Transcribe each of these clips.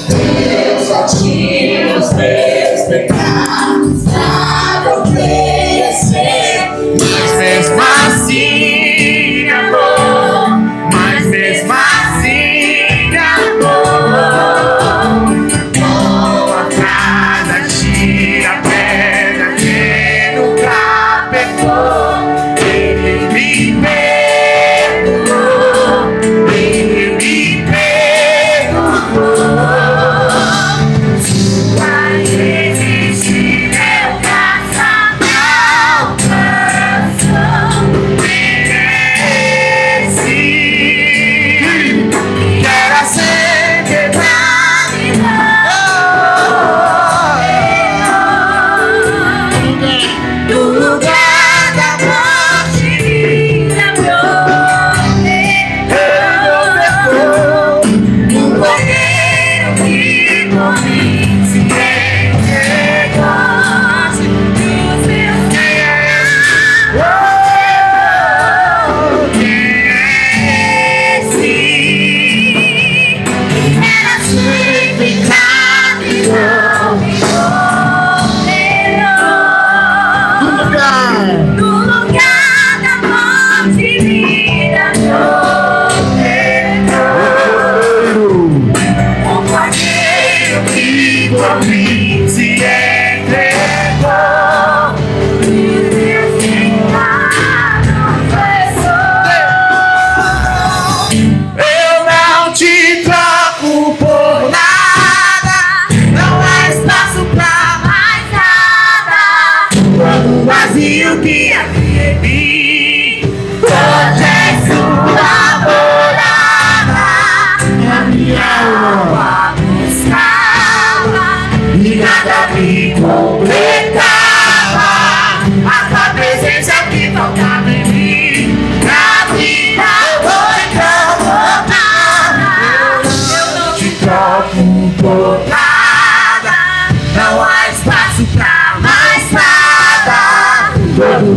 Deus já tira os meus pecados para oferecer, mas mesmo assim, amor, mas mesmo assim, amor, com a casa tira a pedra que nunca pecou, ele me perdoou, ele me perdoou.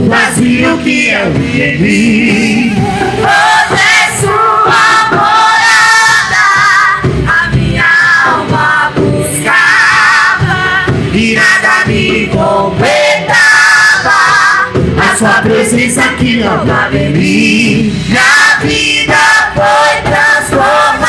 Vazio que eu vivi, hoje é sua morada, a minha alma buscava e nada me completava, a sua presença que eu tava em mim, minha vida foi transformada.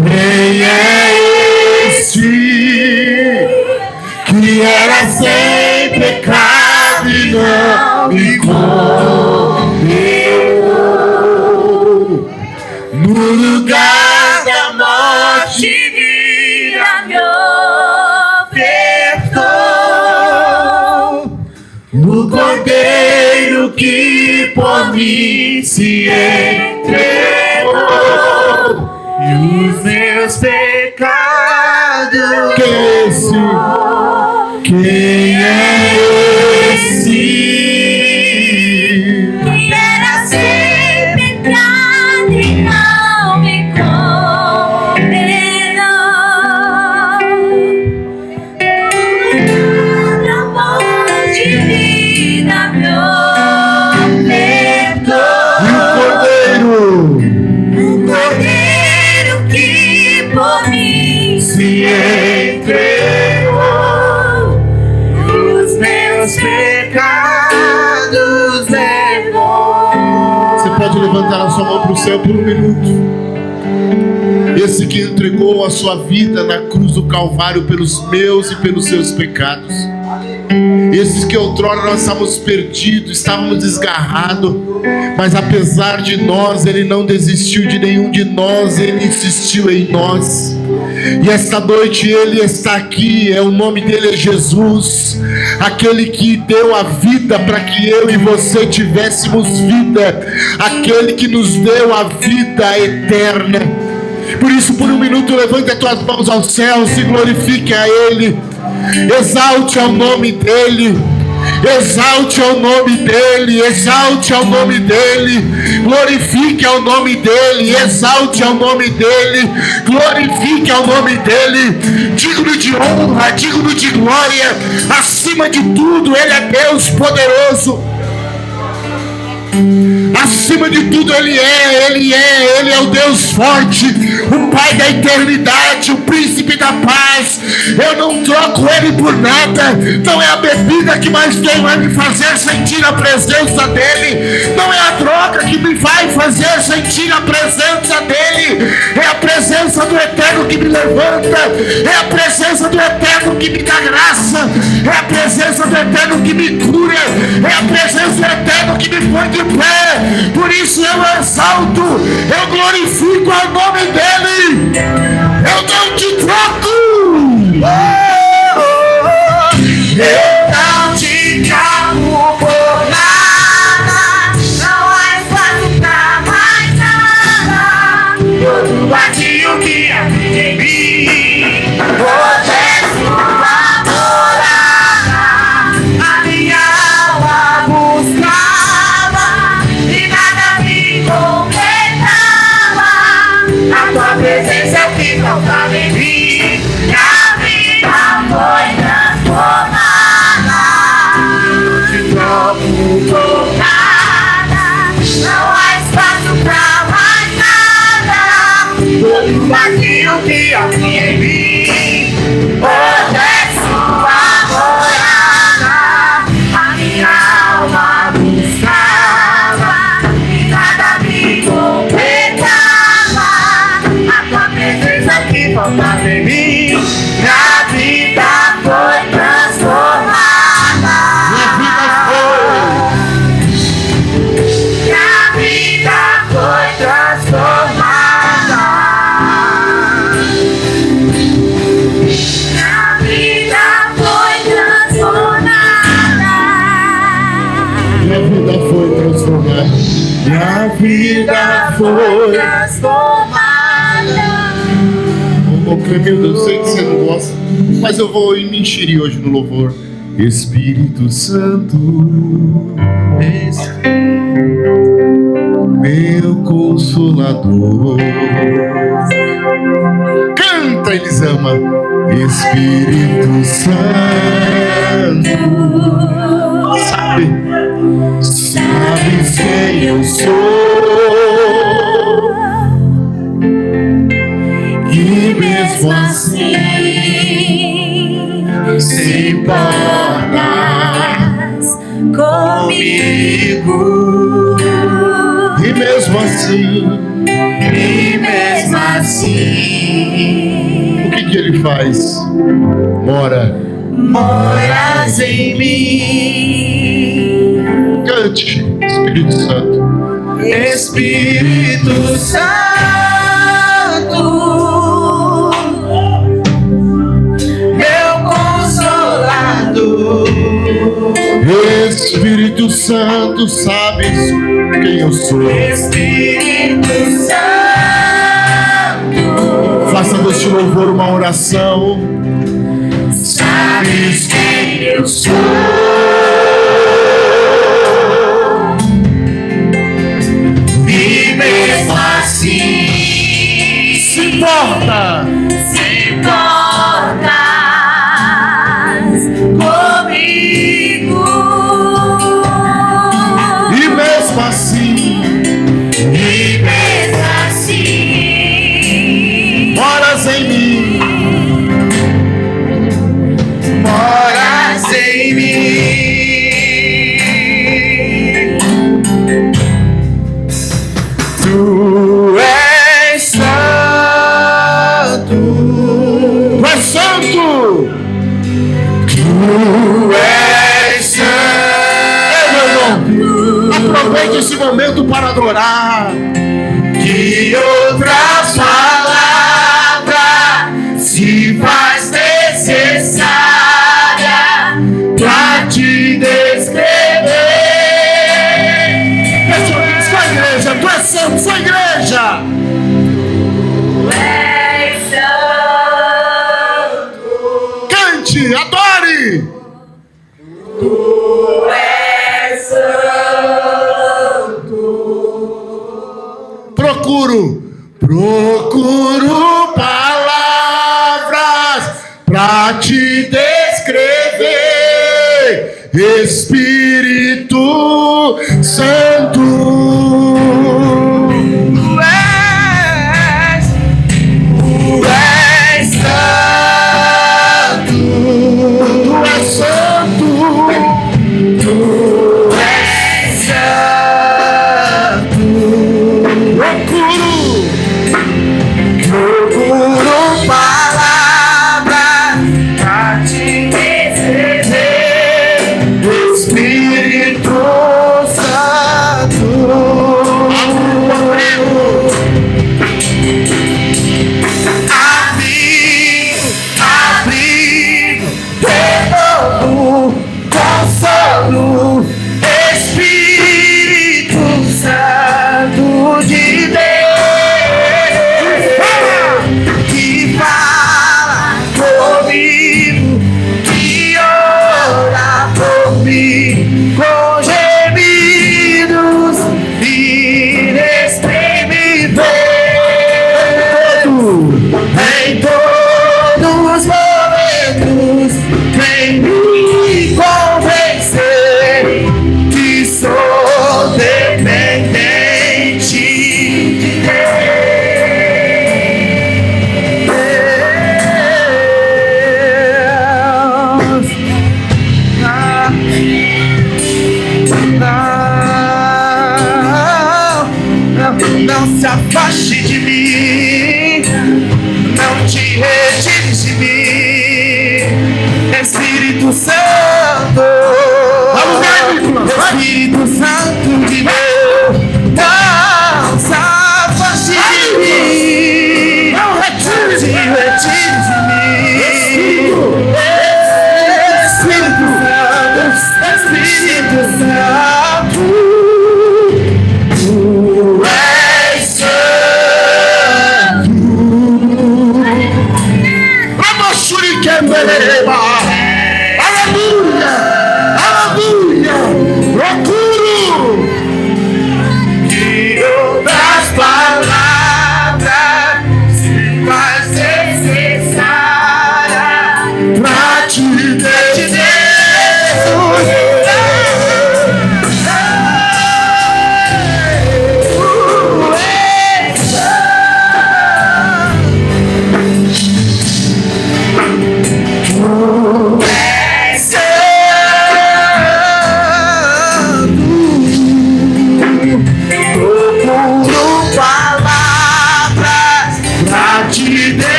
Quem é este que era sem pecado e não me condenou? No lugar da morte vida me ofertou, no cordeiro que por mim se entregou, e os meus pecados. Quem é esse que era sem pecado e não me condenou? Na morte vida me ofertou, o cordeiro que por mim se entregou, os meus pecados levou. Você pode levantar a sua mão para o céu por um minuto. Esse que entregou a sua vida na cruz do Calvário pelos meus e pelos seus pecados. Esses que outrora nós estávamos perdidos, estávamos desgarrados, mas apesar de nós, Ele não desistiu de nenhum de nós, Ele insistiu em nós. E esta noite Ele está aqui, o nome dEle é Jesus, aquele que deu a vida para que eu e você tivéssemos vida, aquele que nos deu a vida eterna. Por isso, por um minuto, levante as tuas mãos aos céus e glorifique a Ele. Exalte ao nome dEle. Exalte ao nome dEle. Exalte ao nome dEle. Glorifique ao nome dEle. Exalte ao nome dEle. Glorifique ao nome dEle. Digno de honra, digno de glória. Acima de tudo, Ele é Deus poderoso. Acima de tudo Ele é o Deus forte, o Pai da eternidade, o príncipe da paz. Eu não troco Ele por nada. Não é a bebida que mais tem vai me fazer sentir a presença dEle. Não é a droga que me vai fazer sentir a presença dEle. É a presença do Eterno que me levanta. É a presença do Eterno que me dá graça. É a presença do Eterno que me cura. É a presença do Eterno que me põe de pé. Por isso eu exalto, eu glorifico o nome dEle. Eu não te troco. Eu não te troco por nada. Não há espaço pra mais nada. Todo vazio que habita em mim, hoje é sua morada. A minha alma buscava e nada me completava. A tua presença que faltava em mim, minha vida foi transformada. Não te troco por nada. Não há espaço pra mais nada. Todo vazio que havia em mim, hoje é sua morada. A minha alma buscava e nada me completava. A tua presença que faltava em mim, minha vida foi transformada. Minha vida foi transformada. Minha vida foi transformada. Minha vida foi transformada. Minha vida foi transformada. Ô Clemildo, eu sei que você não gosta, mas eu vou me enxerir hoje no louvor. Espírito Santo, meu Consolador. Canta, Elisama. Espírito Santo, sabes quem eu sou, e mesmo assim se importas comigo. E mesmo assim, o que Ele faz? Moras em mim. Cante, Espírito Santo. Espírito Santo, meu Consolador. Espírito Santo, sabes quem eu sou. Espírito Santo, faça deste louvor uma oração. Sabes quem eu sou, e mesmo assim se importas comigo. E mesmo assim moras em mim. Moras em mim. Tu és santo. Tu és santo. Tu és santo. Meu irmão, aproveite esse momento para adorar. Que outras palavras se faz necessária pra te descrever. Deixa eu ouvir, sua igreja, tu és santo, sua igreja. Tu és Procuro palavras pra te descrever, Espírito Santo. Tu és santo, tu és santo, tu és santo. Procuro palavras pra te descrever, Espírito Santo. Abrigo, renovo, consolo, Espírito Santo de Deus, que fala comigo, que ora por mim, com gemidos inexprimíveis. Em todos os momentos, vem me convencer que sou dependente de Deus. Não se afaste de mim, não te retires de mim, Espírito Santo, Espírito Santo de Deus. Não se afaste de mim, não te retires de mim, Espírito Santo, Espírito Santo. Tu és santo. Aleluia, aleluia. Procuro que outras palavras se faz necessária pra te dizer.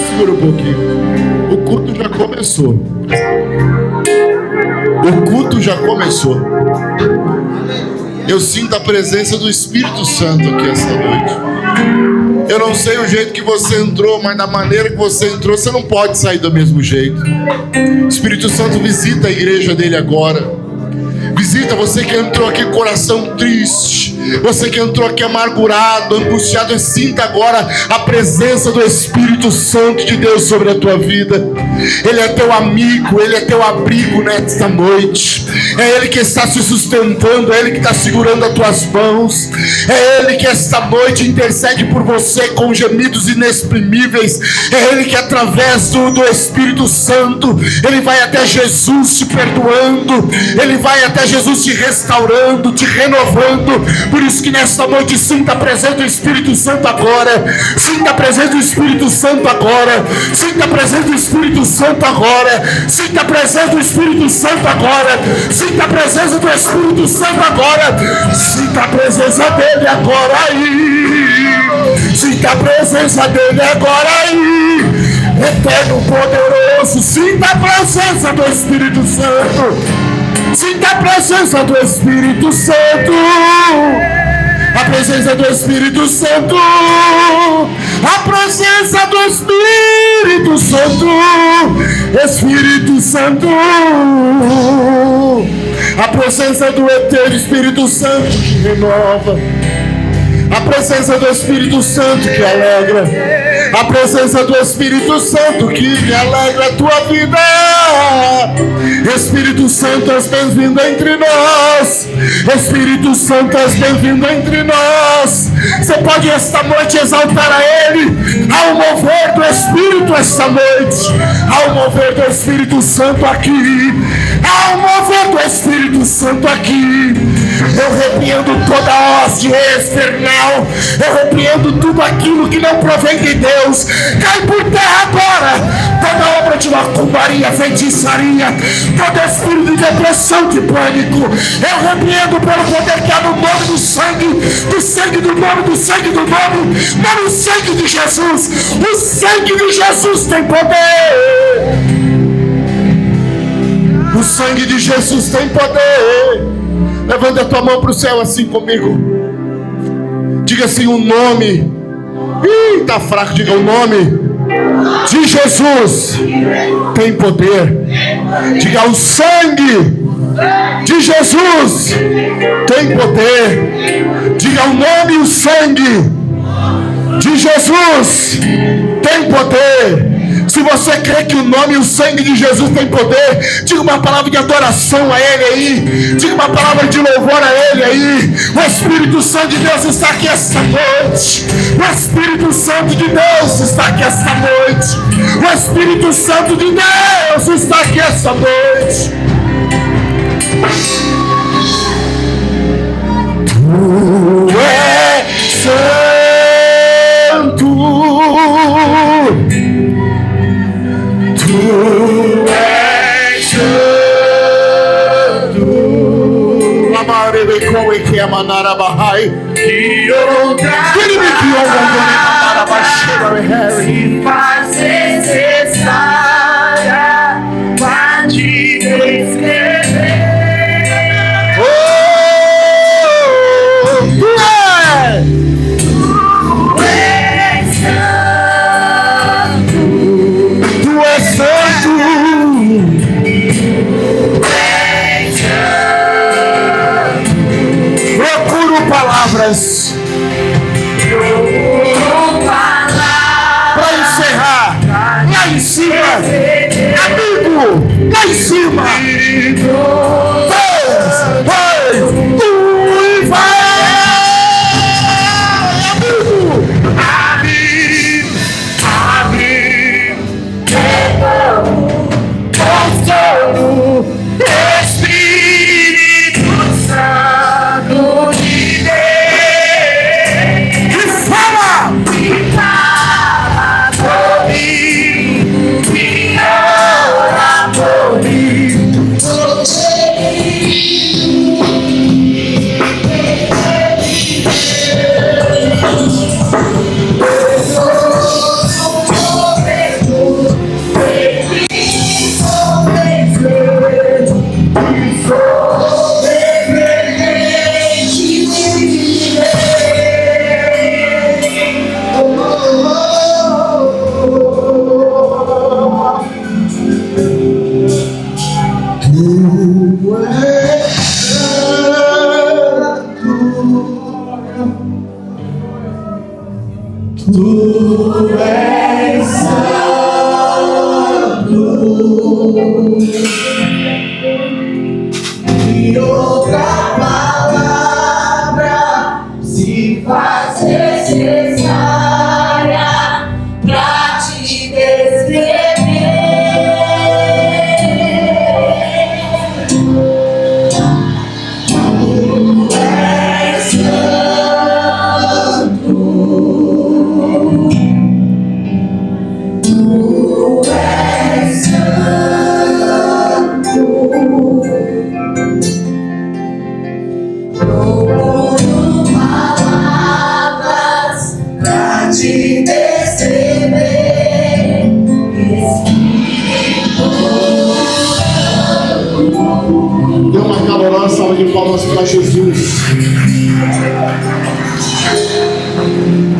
Segura um pouquinho. O culto já começou. O culto já começou. Eu sinto a presença do Espírito Santo aqui essa noite. Eu não sei o jeito que você entrou, mas da maneira que você entrou, você não pode sair do mesmo jeito. O Espírito Santo visita a igreja dele agora. Visita você que entrou aqui com coração triste, você que entrou aqui amargurado, angustiado. Sinta agora a presença do Espírito Santo de Deus sobre a tua vida. Ele é teu amigo, Ele é teu abrigo nesta noite. É Ele que está se sustentando, é Ele que está segurando as tuas mãos. É Ele que esta noite intercede por você com gemidos inexprimíveis. É Ele que através do Espírito Santo, Ele vai até Jesus te perdoando, Ele vai até Jesus te restaurando, te renovando. Por isso que nesta noite sinta a presença do Espírito Santo agora. Sinta a presença do Espírito Santo agora. Sinta a presença do Espírito Santo agora. Sinta a presença do Espírito Santo agora. Sinta a presença do Espírito Santo agora. Sinta a presença dele agora aí. Sinta a presença dele agora aí. Eterno poderoso, sinta a presença do Espírito Santo. Sinta a presença do Espírito Santo. A presença do Espírito Santo. A presença do Espírito Santo. Espírito Santo. A presença do eterno Espírito Santo que renova. A presença do Espírito Santo que alegra. A presença do Espírito Santo que alegra a tua vida. Espírito Santo, és bem-vindo entre nós. Espírito Santo, és bem-vindo entre nós. Você pode esta noite exaltar a Ele. Há um mover do Espírito esta noite. Há um mover do Espírito Santo aqui. Há um mover do Espírito Santo aqui. Eu repreendo toda a hoste external. Eu repreendo tudo aquilo que não provém de Deus. Cai por terra agora. Toda obra de macumbaria, feitiçaria, todo espírito de depressão, de pânico, eu repreendo pelo poder que há no nome do sangue do nome, do sangue do nome, no sangue de Jesus. O sangue de Jesus tem poder. O sangue de Jesus tem poder. Levanta a tua mão para o céu assim comigo. Diga assim: o nome. Ih, tá fraco. Diga: o nome de Jesus tem poder. Diga: o sangue de Jesus tem poder. Diga: o nome e o sangue de Jesus tem poder. Se você crê que o nome e o sangue de Jesus tem poder, diga uma palavra de adoração a Ele aí. Diga uma palavra de louvor a Ele aí. O Espírito Santo de Deus está aqui esta noite. O Espírito Santo de Deus está aqui esta noite. O Espírito Santo de Deus está aqui esta noite. Tu és santo. Tu és santo. Amarebe com e que amanara bahai. Que outra se faz necessária pra te descrever. Palavras para encerrar lá em cima, amigo, lá em cima. Tu vai,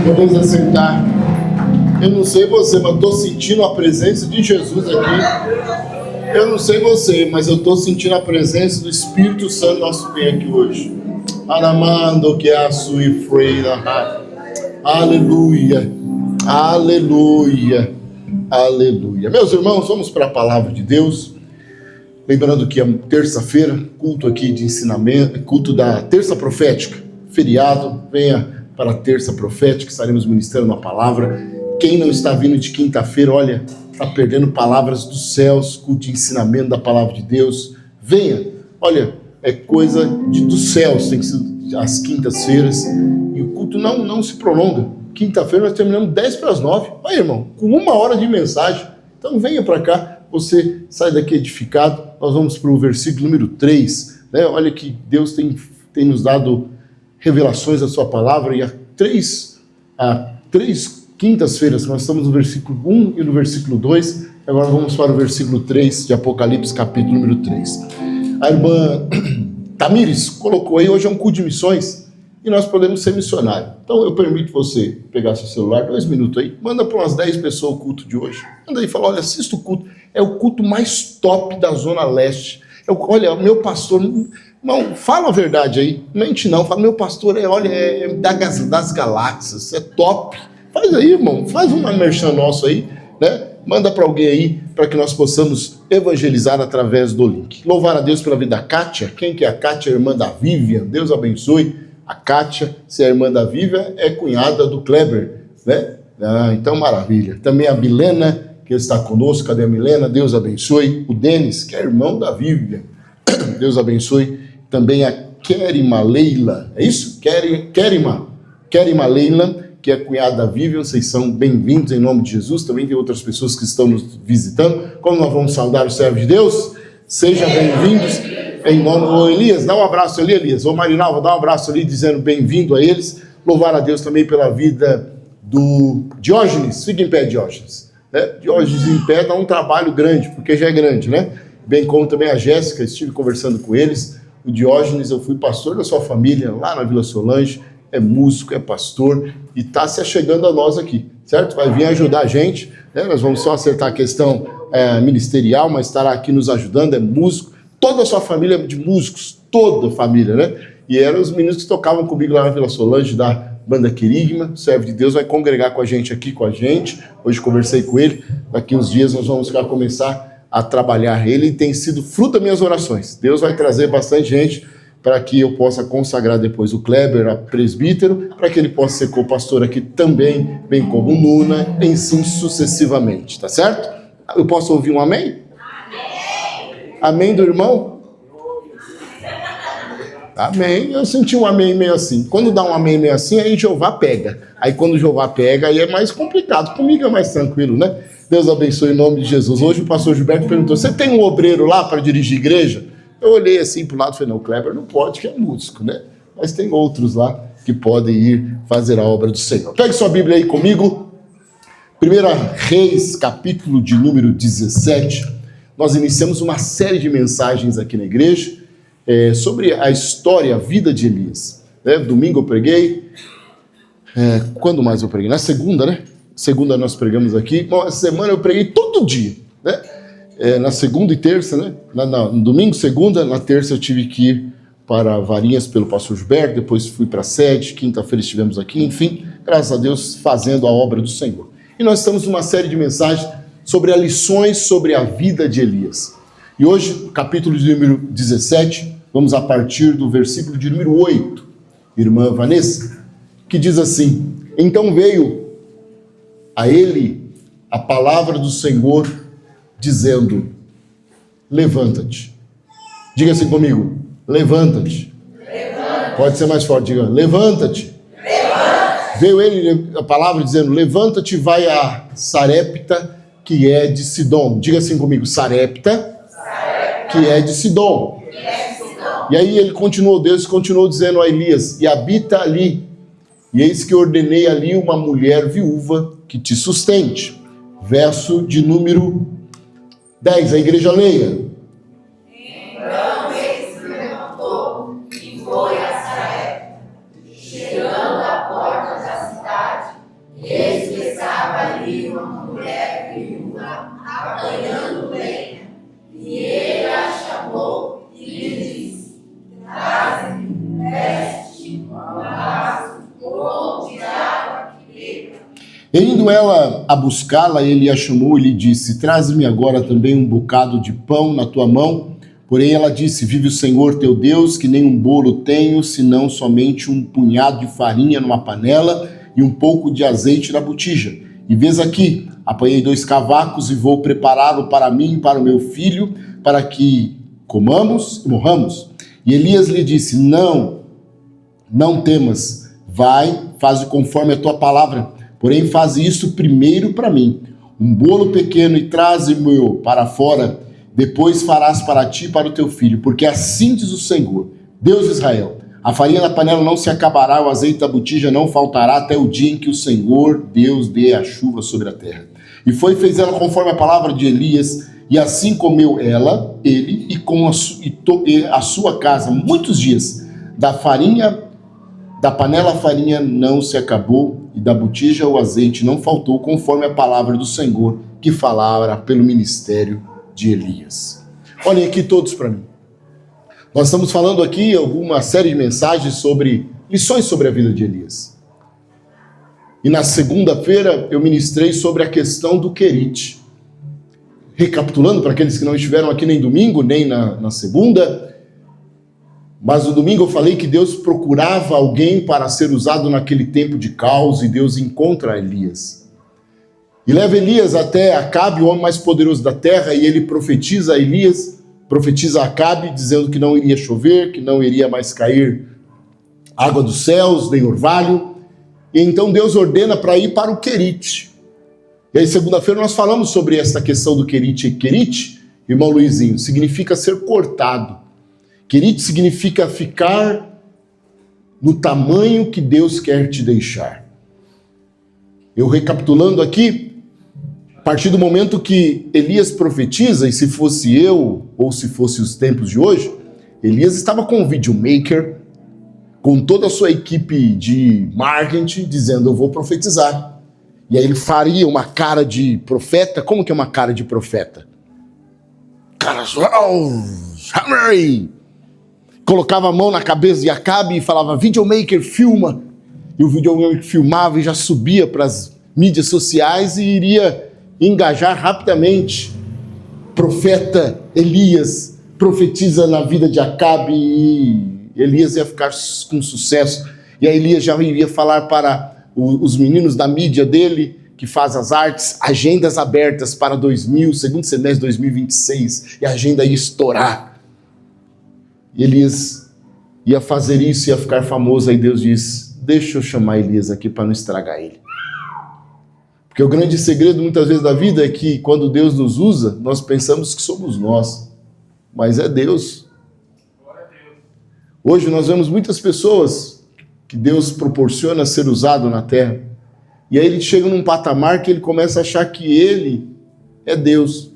Podemos assentar. Eu não sei você, mas estou sentindo a presença de Jesus aqui. Eu não sei você, mas eu estou sentindo a presença do Espírito Santo nosso bem aqui hoje. Aramando que a sua freira. Aleluia. Aleluia, aleluia. Meus irmãos, vamos para a palavra de Deus. Lembrando que é terça-feira, culto aqui de ensinamento, culto da terça profética, feriado, venha para a terça profética, estaremos ministrando a palavra. Quem não está vindo de quinta-feira, olha, está perdendo palavras dos céus, culto de ensinamento da palavra de Deus. Venha, olha, é coisa dos céus, tem que ser às quintas-feiras, e o culto não se prolonga. Quinta-feira nós terminamos 10:09. Olha, irmão, com 1 hora de mensagem. Então venha para cá, você sai daqui edificado. Nós vamos para o versículo número 3. Né? Olha que Deus tem nos dado revelações da sua palavra. E há três quintas-feiras nós estamos no versículo 1 e no versículo 2. Agora vamos para o versículo 3 de Apocalipse, capítulo número 3. A irmã Tamires colocou aí, hoje é um culto de missões. E nós podemos ser missionários. Então eu permito você pegar seu celular, 2 minutos aí, manda para umas 10 pessoas o culto de hoje. Manda aí e fala, olha, assista o culto. É o culto mais top da Zona Leste. Olha, meu pastor, não, fala a verdade aí, mente não, fala, meu pastor é das galáxias, é top. Faz aí, irmão, faz uma merchan nosso aí, né? Manda para alguém aí, para que nós possamos evangelizar através do link. Louvar a Deus pela vida da Kátia. Quem que é a Kátia? Irmã da Vivian. Deus abençoe. A Kátia, se é irmã da Vivian, é cunhada do Kleber, né? Então, maravilha. Também a Milena, que está conosco. Cadê a Milena? Deus abençoe. O Denis, que é irmão da Vivian. Deus abençoe. Também a Kerima Leila. É isso? Kerima Leila, que é cunhada da Vivian. Vocês são bem-vindos em nome de Jesus. Também tem outras pessoas que estão nos visitando. Como nós vamos saudar o servo de Deus? Sejam bem-vindos. Em nome do Elias, dá um abraço ali, Elias. Ô Marinalva, dá um abraço ali, dizendo bem-vindo a eles. Louvar a Deus também pela vida do Diógenes. Fica em pé, Diógenes. Né? Diógenes em pé dá um trabalho grande, porque já é grande, né? Bem como também a Jéssica, estive conversando com eles. O Diógenes, eu fui pastor da sua família, lá na Vila Solange. É músico, é pastor e está se achegando a nós aqui, certo? Vai vir ajudar a gente, né? Nós vamos só acertar a questão ministerial, mas estará aqui nos ajudando, é músico. Toda a sua família de músicos, toda a família, né? E eram os meninos que tocavam comigo lá na Vila Solange, da banda Querigma. O servo de Deus vai congregar com a gente aqui, com a gente. Hoje conversei com ele. Daqui uns dias nós vamos começar a trabalhar ele. E tem sido fruto das minhas orações. Deus vai trazer bastante gente para que eu possa consagrar depois o Kleber a presbítero, para que ele possa ser co-pastor aqui também, bem como o Nuna, e assim sucessivamente, tá certo? Eu posso ouvir um amém? Amém do irmão? Amém. Eu senti um amém meio assim. Quando dá um amém meio assim, aí Jeová pega. Aí quando Jeová pega, aí é mais complicado. Comigo é mais tranquilo, né? Deus abençoe em nome de Jesus. Hoje o pastor Gilberto perguntou, você tem um obreiro lá para dirigir igreja? Eu olhei assim para o lado e falei, não, o Kleber não pode, que é músico, né? Mas tem outros lá que podem ir fazer a obra do Senhor. Pegue sua Bíblia aí comigo. 1 Reis, capítulo de número 17. Nós iniciamos uma série de mensagens aqui na igreja sobre a história, a vida de Elias. Domingo eu preguei. Quando mais eu preguei? Na segunda, né? Segunda nós pregamos aqui. Bom, essa semana eu preguei todo dia, né? Na segunda e terça, né? No domingo, segunda, na terça eu tive que ir para Varinhas pelo pastor Gilberto, depois fui para a sede, quinta-feira estivemos aqui, enfim, graças a Deus, fazendo a obra do Senhor. E nós estamos numa série de mensagens sobre as lições sobre a vida de Elias. E hoje, capítulo de número 17, vamos a partir do versículo de número 8, irmã Vanessa, que diz assim, então veio a ele a palavra do Senhor, dizendo, levanta-te. Diga assim comigo, levanta-te. Pode ser mais forte, diga, levanta-te. Veio ele, a palavra dizendo, levanta-te e vai a Sarepta, que é de Sidom. Diga assim comigo, Sarepta, que é de Sidom. E aí ele continuou, Deus continuou dizendo a Elias, e habita ali, e eis que ordenei ali uma mulher viúva que te sustente. Verso de número 10, a igreja leia. Então ele se levantou e foi a Sarepta. Chegando à porta da cidade, eis que estava ali uma mulher viúva apanhando lenha. E ele a chamou e lhe disse, traze-me, veste, um vaso, ou de água que beba. Indo ela a buscá-la, ele a chamou e lhe disse: traze-me agora também um bocado de pão na tua mão. Porém ela disse: vive o Senhor teu Deus, que nem um bolo tenho, senão somente um punhado de farinha numa panela e um pouco de azeite na botija. E vês aqui, apanhei 2 cavacos e vou prepará-lo para mim e para o meu filho, para que comamos e morramos. E Elias lhe disse: não temas, vai, faze conforme a tua palavra. Porém, faze isso primeiro para mim, um bolo pequeno, e traze-me-o para fora, depois farás para ti e para o teu filho, porque assim diz o Senhor, Deus de Israel: a farinha da panela não se acabará, o azeite da botija não faltará, até o dia em que o Senhor Deus dê a chuva sobre a terra. E fez ela conforme a palavra de Elias, e assim comeu ele, e com a sua casa muitos dias. Da panela a farinha não se acabou, e da botija o azeite não faltou, conforme a palavra do Senhor que falara pelo ministério de Elias. Olhem aqui todos para mim. Nós estamos falando aqui alguma série de mensagens sobre lições sobre a vida de Elias. E na segunda-feira eu ministrei sobre a questão do querite. Recapitulando para aqueles que não estiveram aqui nem domingo, nem na segunda, mas no domingo eu falei que Deus procurava alguém para ser usado naquele tempo de caos, e Deus encontra Elias. E leva Elias até Acabe, o homem mais poderoso da terra, e ele profetiza a Acabe, dizendo que não iria chover, que não iria mais cair água dos céus, nem orvalho. E então Deus ordena para ir para o querite. E aí segunda-feira nós falamos sobre essa questão do querite. Querite, irmão Luizinho, significa ser cortado. Querite significa ficar no tamanho que Deus quer te deixar. Eu recapitulando aqui, a partir do momento que Elias profetiza, e se fosse eu, ou se fosse os tempos de hoje, Elias estava com um videomaker, com toda a sua equipe de marketing, dizendo: eu vou profetizar. E aí ele faria uma cara de profeta. Como que é uma cara de profeta? Cara, colocava a mão na cabeça de Acabe e falava: videomaker, filma. E o videomaker filmava e já subia para as mídias sociais e iria engajar rapidamente. Profeta Elias profetiza na vida de Acabe, e Elias ia ficar com sucesso. E aí Elias já iria falar para os meninos da mídia dele, que faz as artes, agendas abertas para segundo semestre de 2026, e a agenda ia estourar. E Elias ia fazer isso, ia ficar famoso. Aí Deus diz: deixa eu chamar Elias aqui para não estragar ele. Porque o grande segredo muitas vezes da vida é que quando Deus nos usa, nós pensamos que somos nós, mas é Deus. Hoje nós vemos muitas pessoas que Deus proporciona ser usado na terra, e aí ele chega num patamar que ele começa a achar que ele é Deus,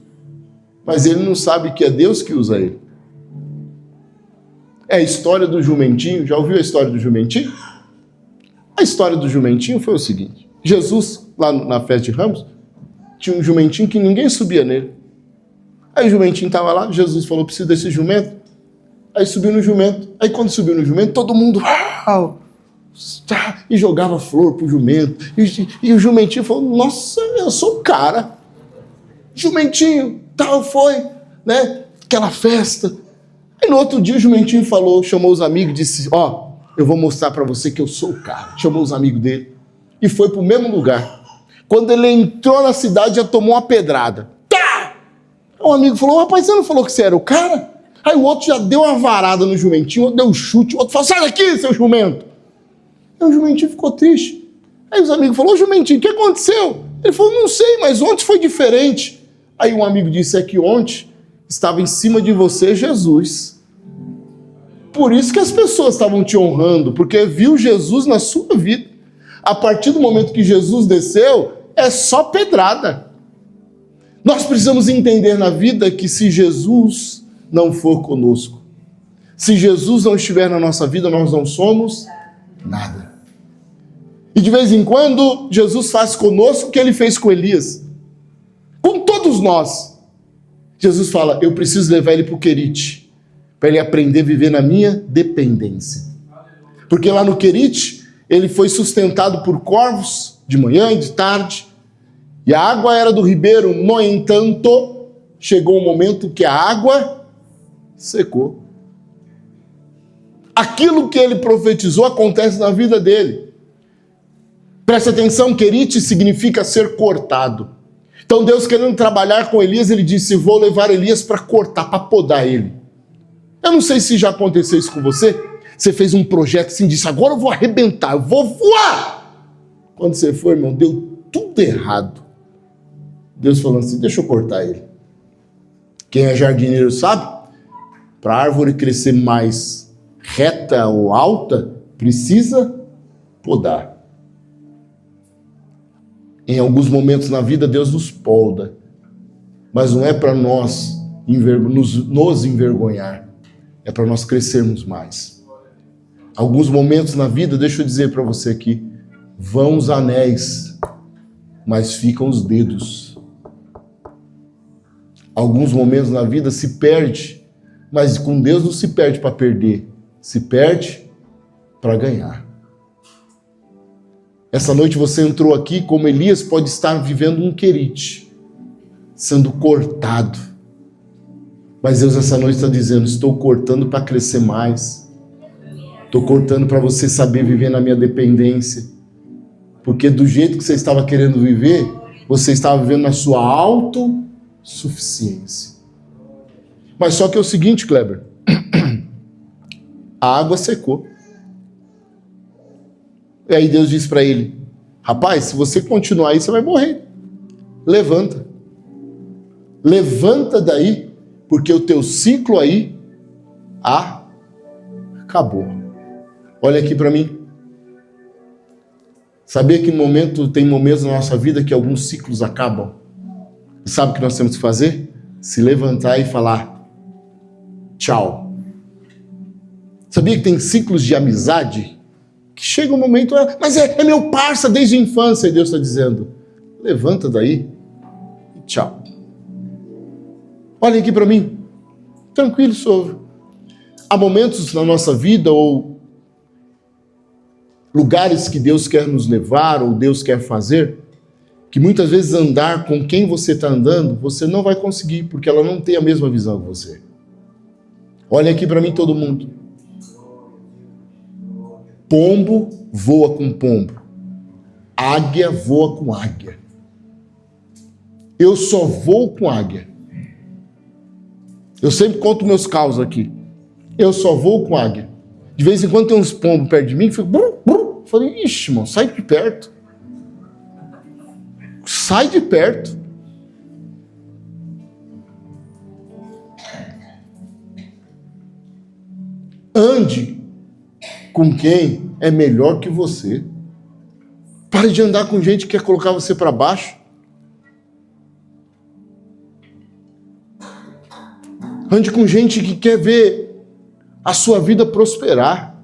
mas ele não sabe que é Deus que usa ele. É a história do jumentinho. Já ouviu a história do jumentinho? A história do jumentinho foi o seguinte: Jesus, lá na festa de Ramos, tinha um jumentinho que ninguém subia nele. Aí o jumentinho estava lá, Jesus falou: preciso desse jumento. Aí subiu no jumento. Aí quando subiu no jumento, todo mundo e jogava flor pro jumento. E o jumentinho falou: nossa, eu sou o cara. Jumentinho, tal foi, né? Aquela festa. Aí no outro dia o jumentinho chamou os amigos e disse: eu vou mostrar para você que eu sou o cara. Chamou os amigos dele e foi pro mesmo lugar. Quando ele entrou na cidade, já tomou uma pedrada. Tá! Um amigo falou: rapaz, você não falou que você era o cara? Aí o outro já deu uma varada no jumentinho, o outro deu um chute, o outro falou: sai daqui, seu jumento! Aí o jumentinho ficou triste. Aí os amigos falaram: ô jumentinho, o que aconteceu? Ele falou: não sei, mas ontem foi diferente. Aí um amigo disse: é que ontem estava em cima de você Jesus. Por isso que as pessoas estavam te honrando, porque viu Jesus na sua vida. A partir do momento que Jesus desceu, é só pedrada. Nós precisamos entender na vida que se Jesus não for conosco, se Jesus não estiver na nossa vida, nós não somos nada. E de vez em quando, Jesus faz conosco o que ele fez com Elias. Com todos nós. Jesus fala: eu preciso levar ele para o querite, para ele aprender a viver na minha dependência. Porque lá no querite, ele foi sustentado por corvos, de manhã e de tarde, e a água era do ribeiro. No entanto, chegou um momento que a água secou. Aquilo que ele profetizou acontece na vida dele. Preste atenção, querite significa ser cortado. Então Deus, querendo trabalhar com Elias, ele disse: vou levar Elias para cortar, para podar ele. Eu não sei se já aconteceu isso com você. Você fez um projeto assim, disse: agora eu vou arrebentar, eu vou voar. Quando você foi, irmão, deu tudo errado. Deus falando assim: deixa eu cortar ele. Quem é jardineiro sabe, para a árvore crescer mais reta ou alta, precisa podar. Em alguns momentos na vida, Deus nos poda, mas não é para nós nos envergonhar, é para nós crescermos mais. Alguns momentos na vida, deixa eu dizer para você aqui, vão os anéis, mas ficam os dedos. Alguns momentos na vida se perde, mas com Deus não se perde para perder, se perde para ganhar. Essa noite você entrou aqui, como Elias pode estar vivendo um querite, sendo cortado. Mas Deus essa noite está dizendo: estou cortando para crescer mais. Estou cortando para você saber viver na minha dependência. Porque do jeito que você estava querendo viver, você estava vivendo na sua autossuficiência. Mas só que é o seguinte, Kleber, a água secou. E aí Deus disse para ele: rapaz, se você continuar aí, você vai morrer. Levanta. Levanta daí, porque o teu ciclo aí acabou. Olha aqui para mim. Sabia que tem momentos na nossa vida que alguns ciclos acabam? E sabe o que nós temos que fazer? Se levantar e falar: tchau. Sabia que tem ciclos de amizade que chega um momento, mas é meu parça desde a infância, e Deus está dizendo: levanta daí e tchau. Olhem aqui para mim, tranquilo, senhor. Há momentos na nossa vida ou lugares que Deus quer nos levar ou Deus quer fazer, que muitas vezes andar com quem você está andando, você não vai conseguir, porque ela não tem a mesma visão que você. Olhem aqui para mim, todo mundo. Pombo voa com pombo. Águia voa com águia. Eu só voo com águia. Eu sempre conto meus causos aqui. Eu só vou com águia. De vez em quando tem uns pombos perto de mim que ficam... Eu falei: ixi, irmão, sai de perto. Sai de perto. Ande com quem é melhor que você. Pare de andar com gente que quer colocar você para baixo. Ande com gente que quer ver a sua vida prosperar.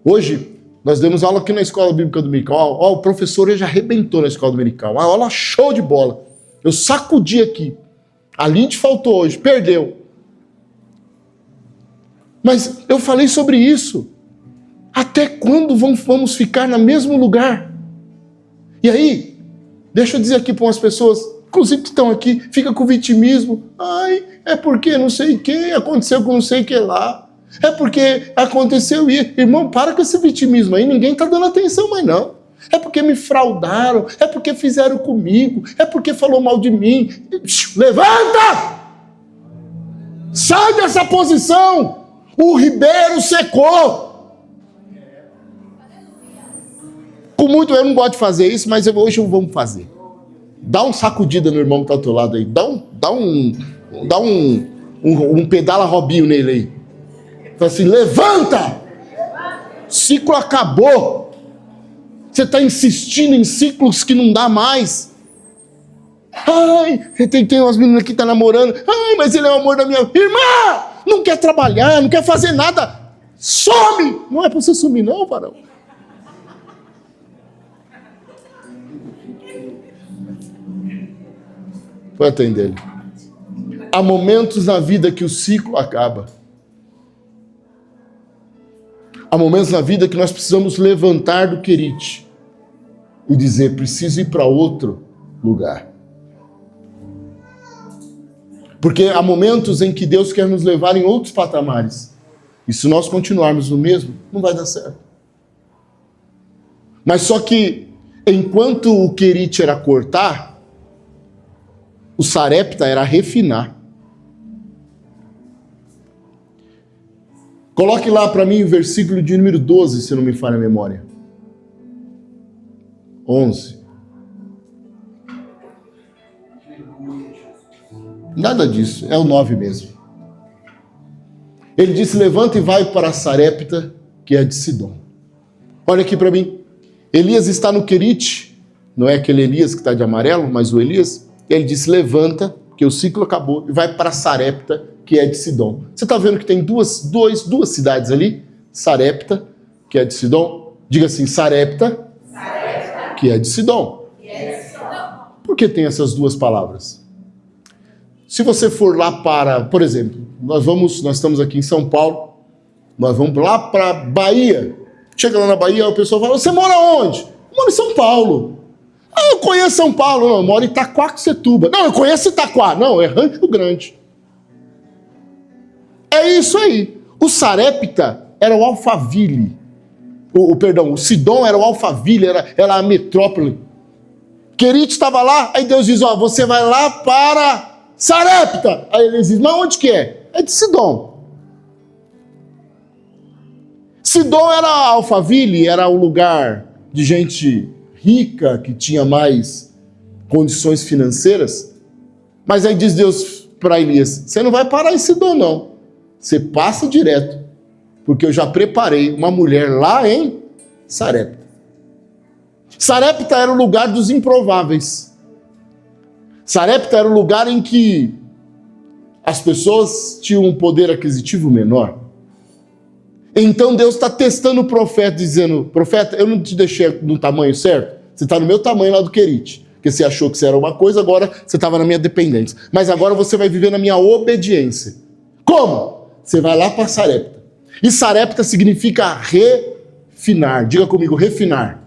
Hoje, nós demos aula aqui na Escola Bíblica Dominical. O professor já arrebentou na Escola Dominical. Uma aula show de bola. Eu sacudi aqui. A Linde faltou hoje, perdeu. Mas eu falei sobre isso. Até quando vamos ficar no mesmo lugar? E aí, deixa eu dizer aqui para umas pessoas, inclusive que estão aqui, fica com vitimismo. Ai, é porque não sei o que aconteceu com não sei o que lá. É porque aconteceu isso. Irmão, para com esse vitimismo aí, ninguém está dando atenção mais não. É porque me fraudaram, é porque fizeram comigo, é porque falou mal de mim. Levanta! Sai dessa posição! O ribeiro secou. Com muito, eu não gosto de fazer isso, mas hoje vamos fazer. Dá um sacudida no irmão que está ao teu lado aí. Dá um pedala Robinho nele aí. Fala assim: levanta! Ciclo acabou. Você está insistindo em ciclos que não dá mais. Ai, tem umas meninas que estão namorando. Ai, mas ele é o amor da minha vida. Irmã! Não quer trabalhar, não quer fazer nada. Some! Não é para você sumir não, varão. Foi atender ele. Há momentos na vida que o ciclo acaba. Há momentos na vida que nós precisamos levantar do querite e dizer, preciso ir para outro lugar. Porque há momentos em que Deus quer nos levar em outros patamares. E se nós continuarmos no mesmo, não vai dar certo. Mas só que, enquanto o querite era cortar, o sarepta era refinar. Coloque lá para mim o versículo de número 12, se não me falha a memória. 11. Nada disso, é o 9 mesmo. Ele disse, levanta e vai para Sarepta, que é de Sidom. Olha aqui para mim. Elias está no querite, não é aquele Elias que está de amarelo, mas o Elias. Ele disse, levanta, que o ciclo acabou, e vai para Sarepta, que é de Sidom. Você está vendo que tem duas cidades ali? Sarepta, que é de Sidom. Diga assim, Sarepta, que é de Sidom. Por que tem essas duas palavras? Se você for lá para, por exemplo, nós estamos aqui em São Paulo, nós vamos lá para Bahia. Chega lá na Bahia, o pessoal fala, você mora onde? Eu moro em São Paulo. Ah, eu conheço São Paulo. Não, eu moro em Itaquaquecetuba. Não, eu conheço Itaquá. Não, é Rancho Grande. É isso aí. O Sarepta era o Alphaville. O Sidom era o Alphaville, era a metrópole. Querite estava lá, aí Deus diz, você vai lá para Sarepta. Aí ele diz, mas onde que é? É de Sidom. Sidom era Alphaville, era um lugar de gente rica, que tinha mais condições financeiras. Mas aí diz Deus para Elias, você não vai parar em Sidom não. Você passa direto, porque eu já preparei uma mulher lá em Sarepta. Sarepta era o lugar dos improváveis. Sarepta era o lugar em que as pessoas tinham um poder aquisitivo menor. Então Deus está testando o profeta, dizendo, profeta, eu não te deixei no tamanho certo? Você está no meu tamanho lá do querite. Porque você achou que você era uma coisa, agora você estava na minha dependência. Mas agora você vai viver na minha obediência. Como? Você vai lá para Sarepta. E Sarepta significa refinar. Diga comigo, refinar.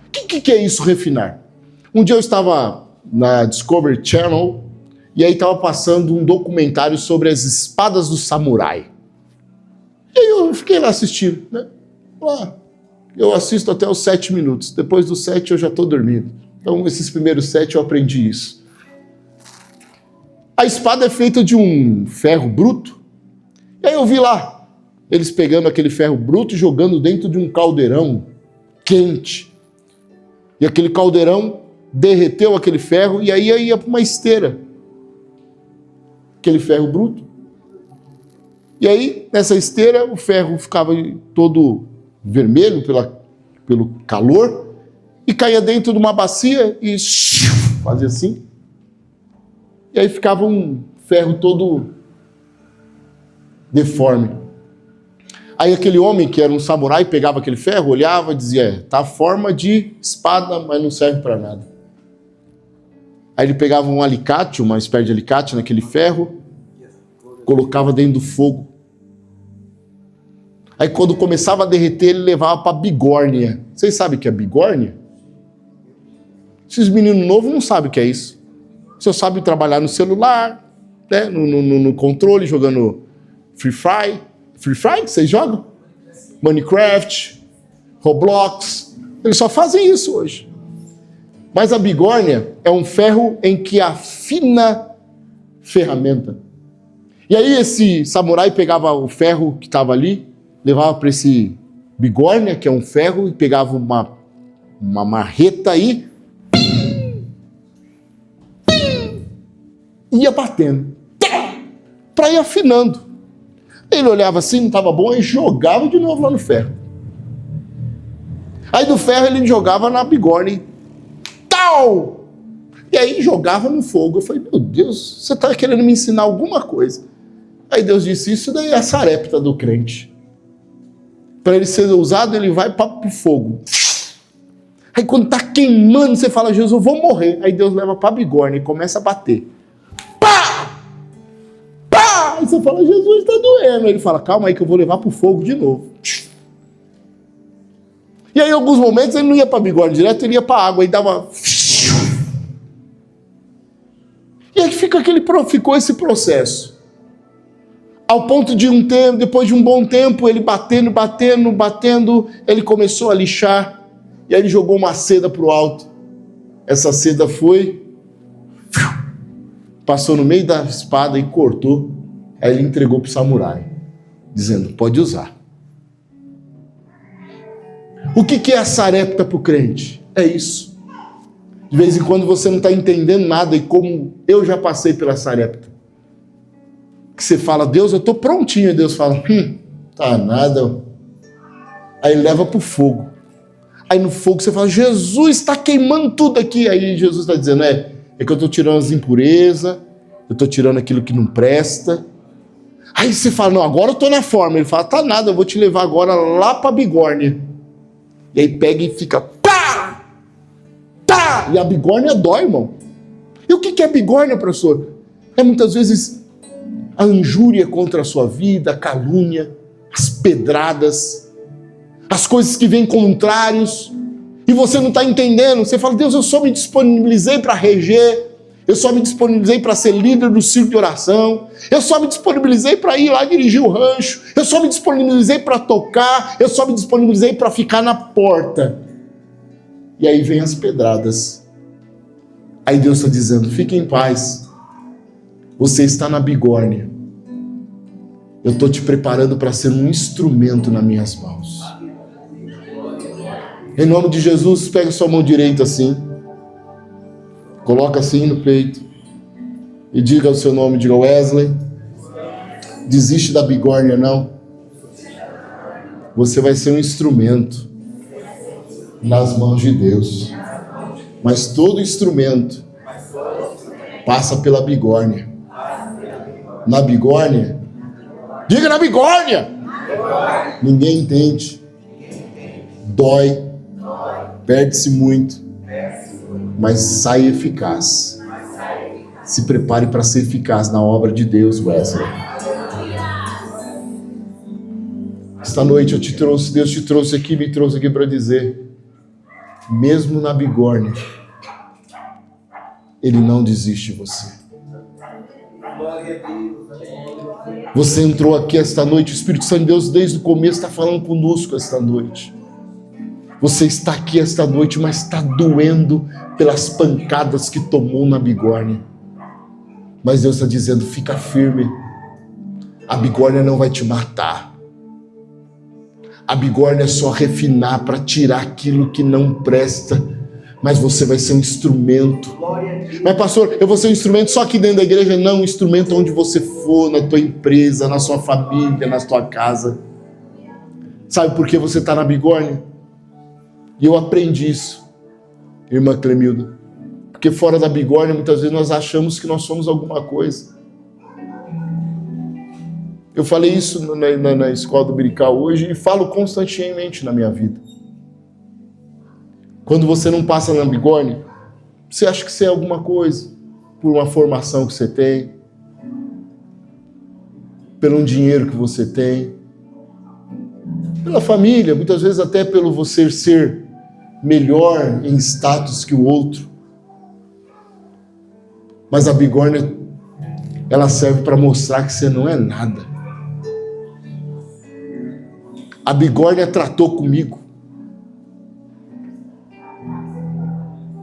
O que é isso, refinar? Um dia eu estava na Discovery Channel e aí estava passando um documentário sobre as espadas do samurai. E aí eu fiquei lá assistindo, né? Eu assisto até os 7 minutos. Depois dos 7 eu já estou dormindo. Então esses primeiros 7 eu aprendi isso. A espada é feita de um ferro bruto. E aí eu vi lá, eles pegando aquele ferro bruto e jogando dentro de um caldeirão quente. E aquele caldeirão derreteu aquele ferro e aí ia para uma esteira. Aquele ferro bruto. E aí, nessa esteira, o ferro ficava todo vermelho pelo calor e caía dentro de uma bacia e fazia assim. E aí ficava um ferro todo deforme. Aí aquele homem, que era um samurai, pegava aquele ferro, olhava e dizia, tá a forma de espada, mas não serve para nada. Aí ele pegava um alicate, uma espécie de alicate naquele ferro, colocava dentro do fogo. Aí quando começava a derreter, ele levava para bigórnia. Vocês sabem o que é bigórnia? Esses meninos novos não sabem o que é isso. Você sabe trabalhar no celular, né? no controle, jogando Free Fire. Free Fire, vocês jogam? Minecraft, Roblox. Eles só fazem isso hoje. Mas a bigórnia é um ferro em que afina ferramenta. E aí esse samurai pegava o ferro que estava ali, levava para esse bigórnia, que é um ferro, e pegava uma marreta aí, ia batendo, para ir afinando. Ele olhava assim, não estava bom, e jogava de novo lá no ferro. Aí do ferro ele jogava na bigórnia e tal! E aí jogava no fogo. Eu falei, meu Deus, você está querendo me ensinar alguma coisa. Aí Deus disse, isso daí é a sarepta do crente. Para ele ser usado, ele vai para o fogo. Aí quando está queimando, você fala, Jesus, eu vou morrer. Aí Deus leva para a bigorna e começa a bater. Pá! Pá! Aí você você fala, Jesus, está doendo. Ele fala, calma aí que eu vou levar para o fogo de novo. E aí, em alguns momentos, ele não ia para a bigorna direto, ele ia para a água e dava... E aí ficou esse processo. Ao ponto de um tempo, depois de um bom tempo, ele batendo, ele começou a lixar. E aí ele jogou uma seda para o alto. Essa seda foi... Passou no meio da espada e cortou. Aí ele entregou para o samurai, dizendo, pode usar. O que é a sarepta para o crente? É isso. De vez em quando você não está entendendo nada, e como eu já passei pela sarepta. Que você fala, Deus, eu estou prontinho. E Deus fala, tá nada. Aí ele leva para o fogo. Aí no fogo você fala, Jesus, está queimando tudo aqui. Aí Jesus está dizendo, é que eu estou tirando as impurezas, eu estou tirando aquilo que não presta. Aí você fala, não, agora eu estou na forma. Ele fala, tá nada, eu vou te levar agora lá para a bigórnia. E aí pega e fica, pá! Tá! E a bigórnia dói, irmão. E o que é bigórnia, professor? É muitas vezes a injúria contra a sua vida, a calúnia, as pedradas, as coisas que vêm contrários, e você não está entendendo. Você fala, Deus, eu só me disponibilizei para reger, eu só me disponibilizei para ser líder do circo de oração, eu só me disponibilizei para ir lá dirigir o rancho, eu só me disponibilizei para tocar, eu só me disponibilizei para ficar na porta. E aí vem as pedradas. Aí Deus está dizendo, fique em paz, você está na bigórnia, eu estou te preparando para ser um instrumento nas minhas mãos. Em nome de Jesus, pega sua mão direita assim, coloca assim no peito e diga o seu nome, diga Wesley, desiste da bigórnia não, você vai ser um instrumento nas mãos de Deus, mas todo instrumento passa pela bigórnia. Na bigórnia, diga na bigórnia, ninguém entende, dói, perde-se muito, mas sai eficaz. Se prepare para ser eficaz na obra de Deus, Wesley. Esta noite Deus te trouxe aqui, me trouxe aqui para dizer, mesmo na bigórnia, Ele não desiste de você. Você entrou aqui esta noite, o Espírito Santo de Deus desde o começo está falando conosco esta noite. Você está aqui esta noite, mas está doendo pelas pancadas que tomou na bigórnia. Mas Deus está dizendo, fica firme. A bigórnia não vai te matar. A bigórnia é só refinar para tirar aquilo que não presta. Mas você vai ser um instrumento. Mas pastor, eu vou ser um instrumento só aqui dentro da igreja? Não, um instrumento onde você for, na tua empresa, na sua família, na tua casa. Sabe por que você está na bigórnia? E eu aprendi isso, irmã Clemilda. Porque fora da bigórnia, muitas vezes nós achamos que nós somos alguma coisa. Eu falei isso na escola dominical hoje e falo constantemente na minha vida. Quando você não passa na bigórnia, você acha que você é alguma coisa, por uma formação que você tem, pelo um dinheiro que você tem, pela família, muitas vezes até pelo você ser melhor em status que o outro. Mas a bigórnia, ela serve para mostrar que você não é nada. A bigórnia tratou comigo.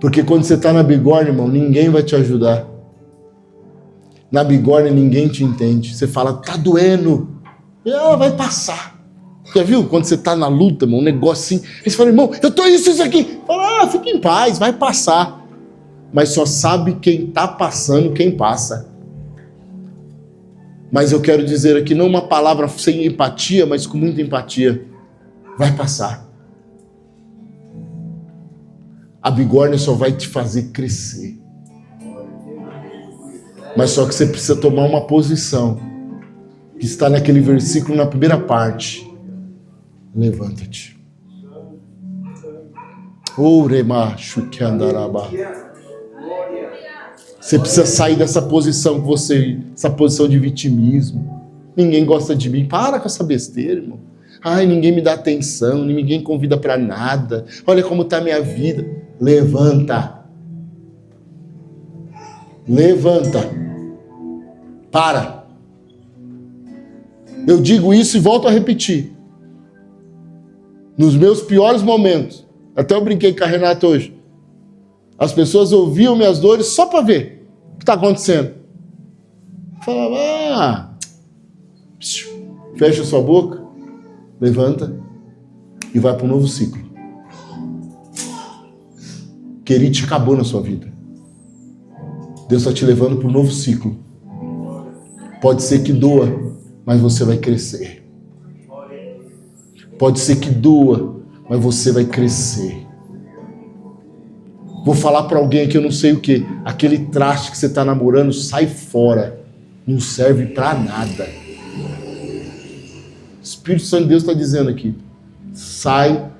Porque quando você está na bigórnia, irmão, ninguém vai te ajudar. Na bigórnia ninguém te entende. Você fala, tá doendo. E ela vai passar. Já viu? Quando você está na luta, irmão, um negócio assim. Aí você fala, irmão, eu tô isso aqui. Fala, fica em paz, vai passar. Mas só sabe quem está passando, quem passa. Mas eu quero dizer aqui, não uma palavra sem empatia, mas com muita empatia. Vai passar. A bigórnia só vai te fazer crescer. Mas só que você precisa tomar uma posição. Que está naquele versículo na primeira parte. Levanta-te. Você precisa sair dessa posição essa posição de vitimismo. ninguém gosta de mim. Para com essa besteira, irmão. Ai, ninguém me dá atenção, ninguém convida para nada. Olha como está a minha vida. Levanta. Levanta. Para. Eu digo isso e volto a repetir. Nos meus piores momentos, até eu brinquei com a Renata hoje, as pessoas ouviam minhas dores só para ver o que está acontecendo. Falava, fecha sua boca, levanta e vai para um novo ciclo. Querite acabou na sua vida. Deus está te levando para um novo ciclo. Pode ser que doa, mas você vai crescer. Pode ser que doa, mas você vai crescer. Vou falar para alguém aqui, eu não sei o que. Aquele traste que você está namorando, sai fora. Não serve para nada. O Espírito Santo de Deus está dizendo aqui. Sai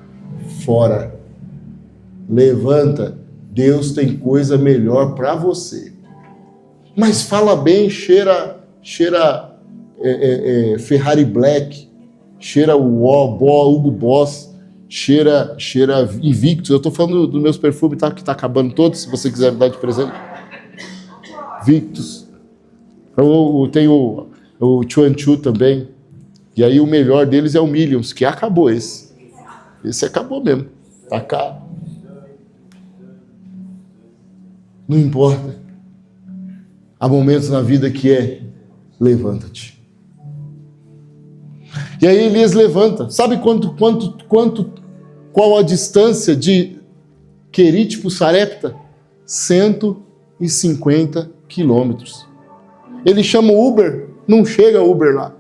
fora. Levanta. Deus tem coisa melhor para você. Mas fala bem, cheira Ferrari Black, cheira Hugo Boss, cheira Invictus. Eu estou falando dos meus perfumes, tá? Que está acabando todos, se você quiser me dar de presente. Victus. Eu tenho o Chuanchu também. E aí o melhor deles é o Millions, que acabou esse. Esse acabou mesmo. Tá caro. Não importa. Há momentos na vida que levanta-te. E aí Elias levanta. Sabe qual a distância de Querite para Sarepta? 150 quilômetros. Ele chama o Uber, não chega Uber lá.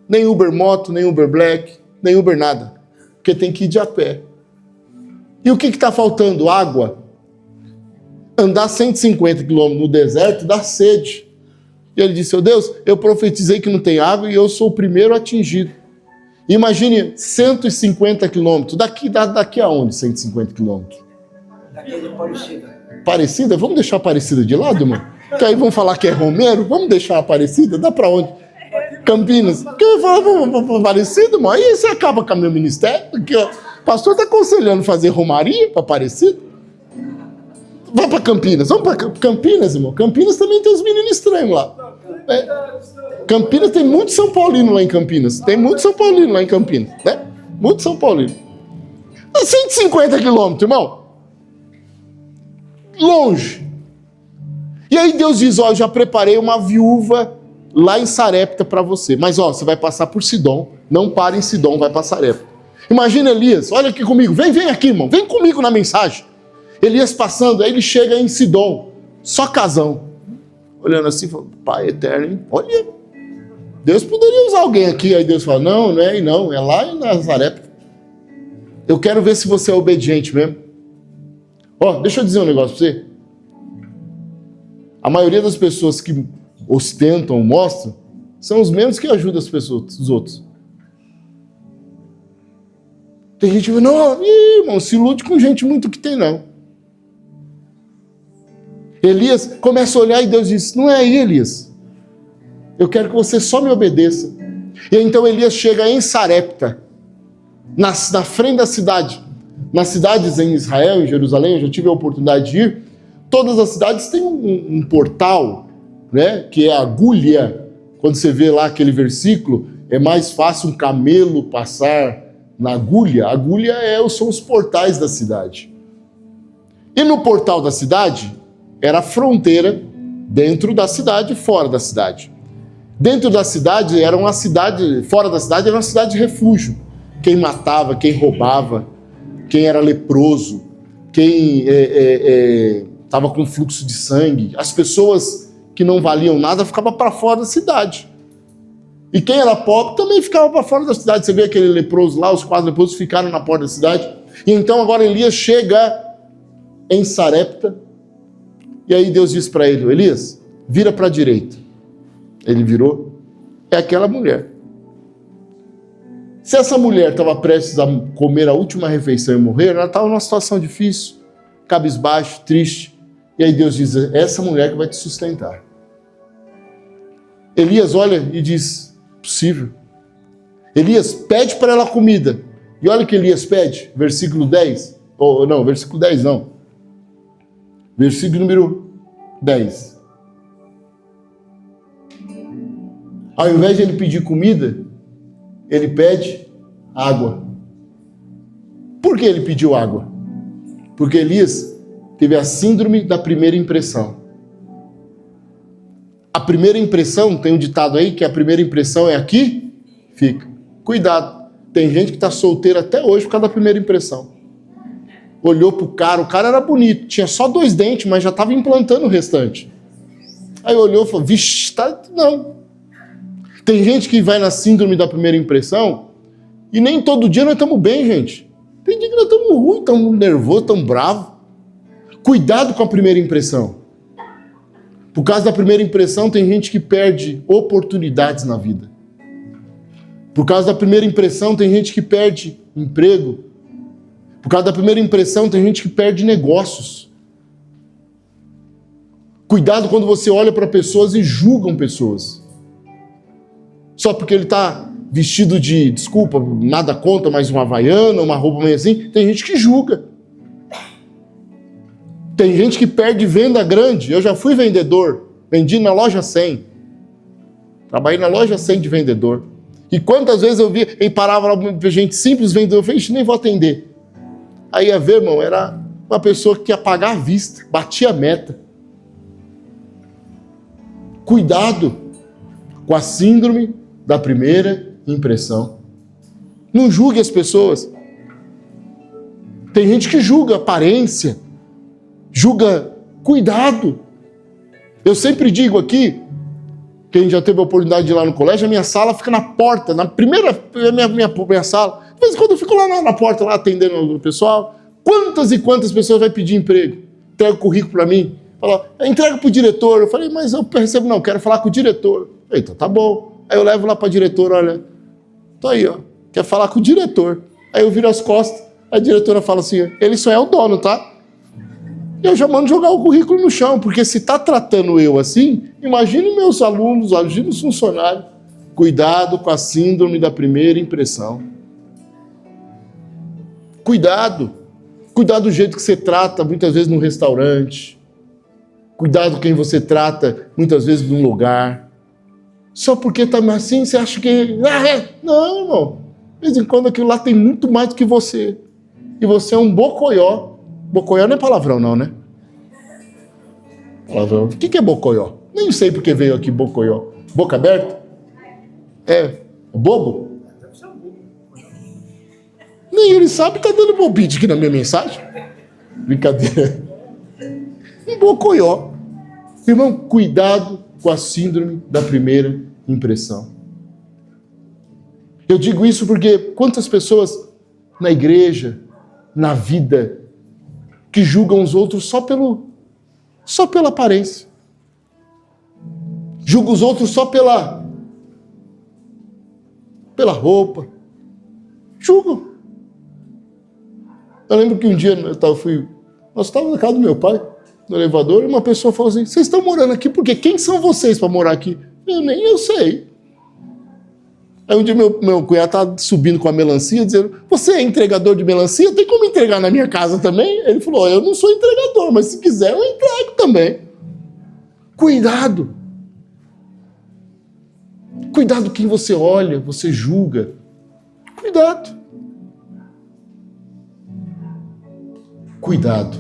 Nem Uber Moto, nem Uber Black, nem Uber nada. Porque tem que ir de a pé. E o que está faltando? Água. Andar 150 quilômetros no deserto dá sede. E ele disse, Deus, eu profetizei que não tem água e eu sou o primeiro atingido. Imagine 150 quilômetros. Daqui aonde 150 quilômetros? Daqui de Aparecida. Aparecida? Vamos deixar Aparecida de lado, irmão? Que aí vão falar que é Romero? Vamos deixar Aparecida? Dá pra onde? Campinas. Porque eu falo, vamos pra Aparecida, irmão. Aí você acaba com o meu ministério. Porque o pastor está aconselhando fazer romaria para Aparecida. Vamos para Campinas. Vamos para Campinas, irmão. Campinas também tem uns meninos estranhos lá. Campinas tem muito São Paulino lá em Campinas. Tem muito São Paulino lá em Campinas. Né? Muito São Paulino. 150 quilômetros, irmão. Longe. E aí Deus diz, eu já preparei uma viúva lá em Sarepta para você. Mas, você vai passar por Sidom. Não para em Sidom, vai para Sarepta. Imagina Elias, olha aqui comigo. Vem aqui, irmão. Vem comigo na mensagem. Elias passando, aí ele chega em Sidom. Só casão. Olhando assim, falando, Pai eterno, hein? Olha, Deus poderia usar alguém aqui. Aí Deus fala, não é aí não. É lá em Sarepta. Eu quero ver se você é obediente mesmo. Deixa eu dizer um negócio para você. A maioria das pessoas que ostentam, mostram, são os mesmos que ajudam as pessoas, os outros. Tem gente que fala, não, irmão, se ilude com gente muito que tem, não. Elias começa a olhar e Deus diz, não é aí, Elias. Eu quero que você só me obedeça. E então Elias chega em Sarepta, na frente da cidade. Nas cidades em Israel, em Jerusalém, eu já tive a oportunidade de ir. Todas as cidades têm um portal, né, que é a agulha. Quando você vê lá aquele versículo, é mais fácil um camelo passar na agulha. A agulha são os portais da cidade. E no portal da cidade, era a fronteira dentro da cidade e fora da cidade. Dentro da cidade, era uma cidade, fora da cidade, era uma cidade de refúgio. Quem matava, quem roubava, quem era leproso, quem estava com fluxo de sangue, as pessoas que não valiam nada ficavam para fora da cidade. E quem era pobre também ficava para fora da cidade. Você vê aquele leproso lá, os 4 leprosos ficaram na porta da cidade. E então agora Elias chega em Sarepta. E aí Deus diz para ele, Elias, vira para a direita. Ele virou, é aquela mulher. Se essa mulher estava prestes a comer a última refeição e morrer, ela estava numa situação difícil, cabisbaixo, triste. E aí Deus diz, é essa mulher que vai te sustentar. Elias olha e diz, Possível. Elias pede para ela comida. E olha o que Elias pede, versículo 10. Versículo 10 não. Versículo número 10. Ao invés de ele pedir comida, ele pede água. Por que ele pediu água? Porque Elias teve a síndrome da primeira impressão. A primeira impressão, tem um ditado aí, que a primeira impressão é aqui, fica. Cuidado, tem gente que está solteira até hoje por causa da primeira impressão. Olhou pro cara, o cara era bonito, tinha só 2 dentes, mas já estava implantando o restante. Aí olhou e falou, vixe, não. Tem gente que vai na síndrome da primeira impressão e nem todo dia nós estamos bem, gente. Tem dia que nós estamos ruins, estamos nervosos, estamos bravos. Cuidado com a primeira impressão. Por causa da primeira impressão, tem gente que perde oportunidades na vida. Por causa da primeira impressão, tem gente que perde emprego. Por causa da primeira impressão, tem gente que perde negócios. Cuidado quando você olha para pessoas e julgam pessoas. Só porque ele está vestido de, desculpa, nada contra, mas uma havaiana, uma roupa meio assim, tem gente que julga. Tem gente que perde venda grande. Eu já fui vendedor, vendi na loja 100. Trabalhei na loja 100 de vendedor. E quantas vezes eu vi, e parava lá gente simples vendedor, eu falei, nem vou atender. Aí ia ver, irmão, era uma pessoa que ia pagar à vista, batia a meta. Cuidado com a síndrome da primeira impressão. Não julgue as pessoas. Tem gente que julga aparência, julga, cuidado. Eu sempre digo aqui, quem já teve a oportunidade de ir lá no colégio, a minha sala fica na porta, na primeira, minha sala. De vez em quando eu fico lá na porta, lá atendendo o pessoal. Quantas e quantas pessoas vai pedir emprego? Entrega o currículo para mim. Fala, entrega para o diretor. Eu falei, mas eu recebo, não, quero falar com o diretor. Eita, tá bom. Aí eu levo lá para a diretora, olha, tô aí, ó, quer falar com o diretor. Aí eu viro as costas, a diretora fala assim, ele só é o dono, tá? Eu já mando jogar o currículo no chão, porque se está tratando eu assim, imagine meus alunos, imagine os funcionários. Cuidado com a síndrome da primeira impressão. Cuidado. Cuidado do jeito que você trata, muitas vezes, num restaurante. Cuidado com quem você trata, muitas vezes, num lugar. Só porque está assim, você acha que... Não, irmão. De vez em quando aquilo lá tem muito mais do que você. E você é um bocoió. Bocoió não é palavrão, não, né? Palavrão. O que é bocoió? Nem sei porque veio aqui bocoió. Boca aberta? É bobo? Nem ele sabe, tá dando bobite aqui na minha mensagem. Brincadeira. Um bocoió. Irmão, cuidado com a síndrome da primeira impressão. Eu digo isso porque quantas pessoas na igreja, na vida, que julgam os outros só pela aparência. Julgam os outros só pela roupa. Julgam. Eu lembro que um dia nós estávamos na casa do meu pai, no elevador, e uma pessoa falou assim, vocês estão morando aqui por quê? Quem são vocês para morar aqui? Nem eu sei. Aí um dia meu cunhado estava subindo com a melancia, dizendo, você é entregador de melancia? Tem como entregar na minha casa também? Ele falou, eu não sou entregador, mas se quiser eu entrego também. Cuidado. Cuidado quem você olha, você julga. Cuidado. Cuidado.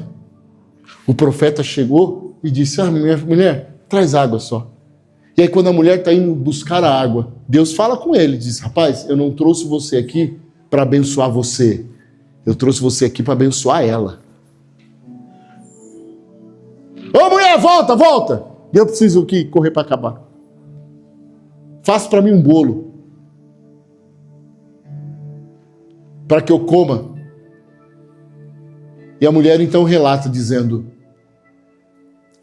O profeta chegou e disse, minha mulher, traz água só. E aí quando a mulher está indo buscar a água, Deus fala com ele, diz, rapaz, eu não trouxe você aqui para abençoar você. Eu trouxe você aqui para abençoar ela. Ô mulher, volta! Eu preciso aqui correr para acabar. Faça para mim um bolo. Para que eu coma. E a mulher então relata dizendo,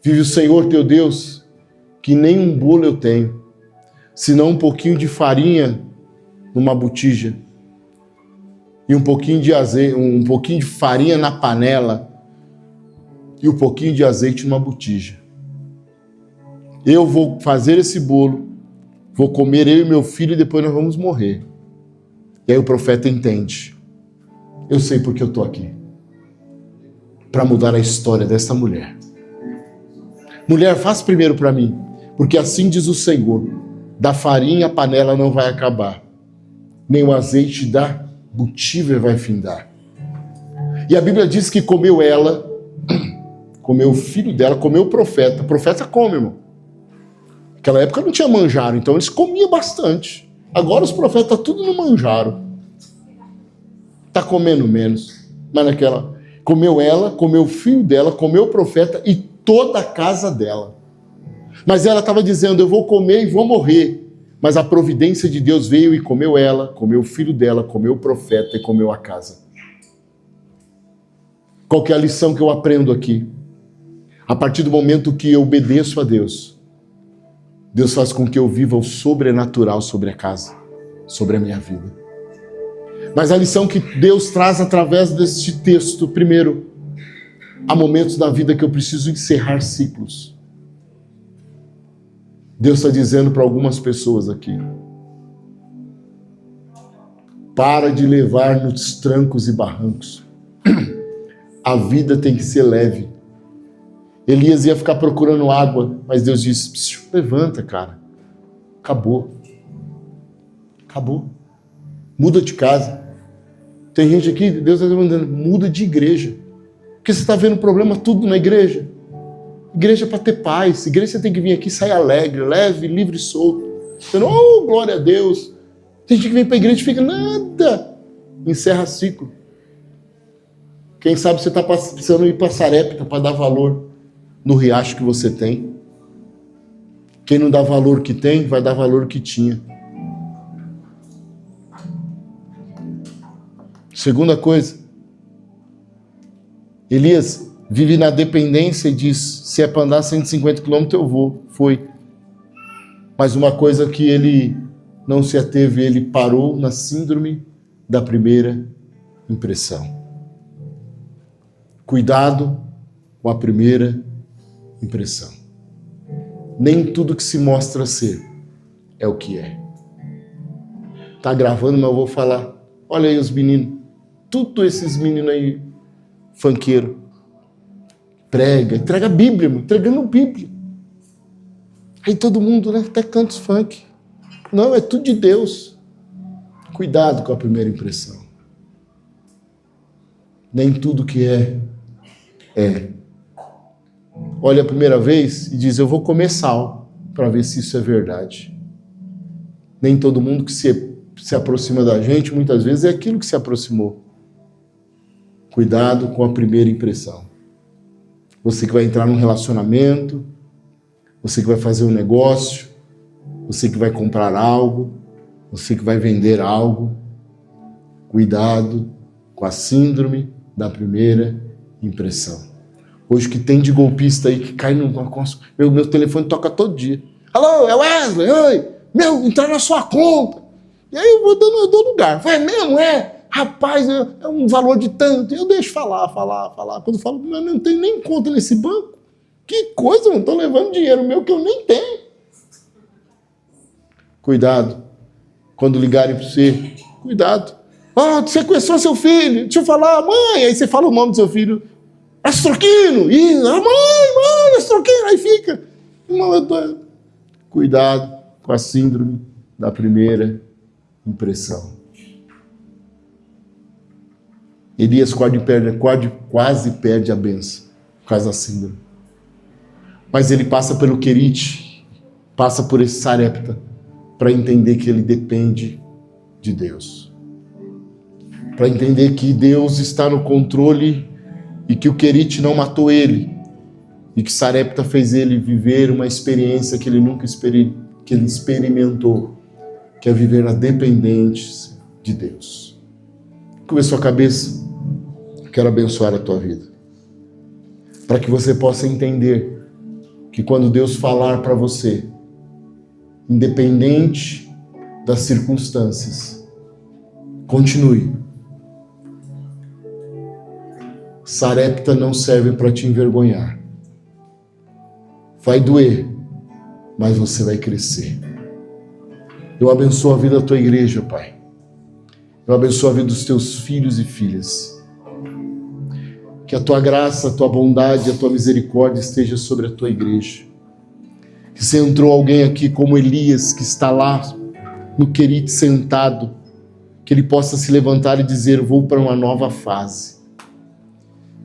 vive o Senhor teu Deus, que nem um bolo eu tenho, senão um pouquinho de farinha numa botija e um pouquinho de azeite, um pouquinho de farinha na panela e um pouquinho de azeite numa botija. Eu vou fazer esse bolo Vou comer eu e meu filho e depois nós vamos morrer. E aí o profeta entende. Eu sei porque eu estou aqui. Para mudar a história dessa mulher. Mulher, faz primeiro para mim. Porque assim diz o Senhor. Da farinha a panela não vai acabar. Nem o azeite da botíver vai findar. E a Bíblia diz que comeu ela, comeu o filho dela, comeu o profeta. O profeta come, irmão. Naquela época não tinha manjaro, então eles comiam bastante. Agora os profetas tudo não manjaram. Tá comendo menos. Mas naquela, comeu ela, comeu o filho dela, comeu o profeta e toda a casa dela. Mas ela estava dizendo, eu vou comer e vou morrer. Mas a providência de Deus veio e comeu ela, comeu o filho dela, comeu o profeta e comeu a casa. Qual que é a lição que eu aprendo aqui? A partir do momento que eu obedeço a Deus, Deus faz com que eu viva o sobrenatural sobre a casa, sobre a minha vida. Mas a lição que Deus traz através deste texto, primeiro, há momentos na vida que eu preciso encerrar ciclos. Deus está dizendo para algumas pessoas aqui, para de levar nos trancos e barrancos. A vida tem que ser leve. Elias ia ficar procurando água, mas Deus disse, levanta, cara. Acabou. Acabou. Muda de casa. Tem gente aqui, Deus está mandando, muda de igreja. Porque você está vendo problema tudo na igreja. Igreja é para ter paz. Igreja você tem que vir aqui e sair alegre, leve, livre e solto. Dizendo, oh, glória a Deus. Tem gente que vem para a igreja e fica, nada. Encerra ciclo. Quem sabe você está precisando ir para Sarepta para dar valor no riacho que você tem. Quem não dá valor que tem, vai dar valor que tinha. Segunda coisa, Elias vive na dependência e diz, se é para andar 150 km eu vou. Foi. Mas uma coisa que ele não se ateve, ele parou na síndrome da primeira impressão. Cuidado com a primeira impressão. Nem tudo que se mostra ser é o que é. Tá gravando, mas eu vou falar. Olha aí os meninos. Tudo esses meninos aí, funkeiro. Prega, entrega a Bíblia, irmão, entregando a Bíblia. Aí todo mundo, né, até canta os funk. Não, é tudo de Deus. Cuidado com a primeira impressão. Nem tudo que é. Olha a primeira vez e diz, eu vou comer sal para ver se isso é verdade. Nem todo mundo que se aproxima da gente, muitas vezes, é aquilo que se aproximou. Cuidado com a primeira impressão. Você que vai entrar num relacionamento, você que vai fazer um negócio, você que vai comprar algo, você que vai vender algo, cuidado com a síndrome da primeira impressão. Hoje que tem de golpista aí que cai no... Meu telefone toca todo dia. Alô, é Wesley? Oi, entrar na sua conta. E aí eu dou lugar. Vai mesmo, Rapaz, é um valor de tanto. Eu deixo falar. Quando eu falo, não tenho nem conta nesse banco. Que coisa, não estou levando dinheiro meu que eu nem tenho. Cuidado. Quando ligarem para você, cuidado. Sequestrou seu filho. Deixa eu falar, mãe. Aí você fala o nome do seu filho. Astroquino. Mãe, Astroquino. Aí fica. Cuidado com a síndrome da primeira impressão. Elias quase perde a bênção por causa da síndrome. Mas ele passa pelo Querite, passa por esse Sarepta, para entender que ele depende de Deus. Para entender que Deus está no controle e que o Querite não matou ele. E que Sarepta fez ele viver uma experiência que ele nunca experimentou, que é viver na dependência de Deus. Curva sua cabeça. Quero abençoar a tua vida. Para que você possa entender que quando Deus falar para você, independente das circunstâncias, continue. Sarepta não serve para te envergonhar. Vai doer, mas você vai crescer. Eu abençoo a vida da tua igreja, Pai. Eu abençoo a vida dos teus filhos e filhas. Que a tua graça, a tua bondade, a tua misericórdia esteja sobre a tua igreja. Que se entrou alguém aqui como Elias, que está lá no Querite sentado, que ele possa se levantar e dizer: vou para uma nova fase.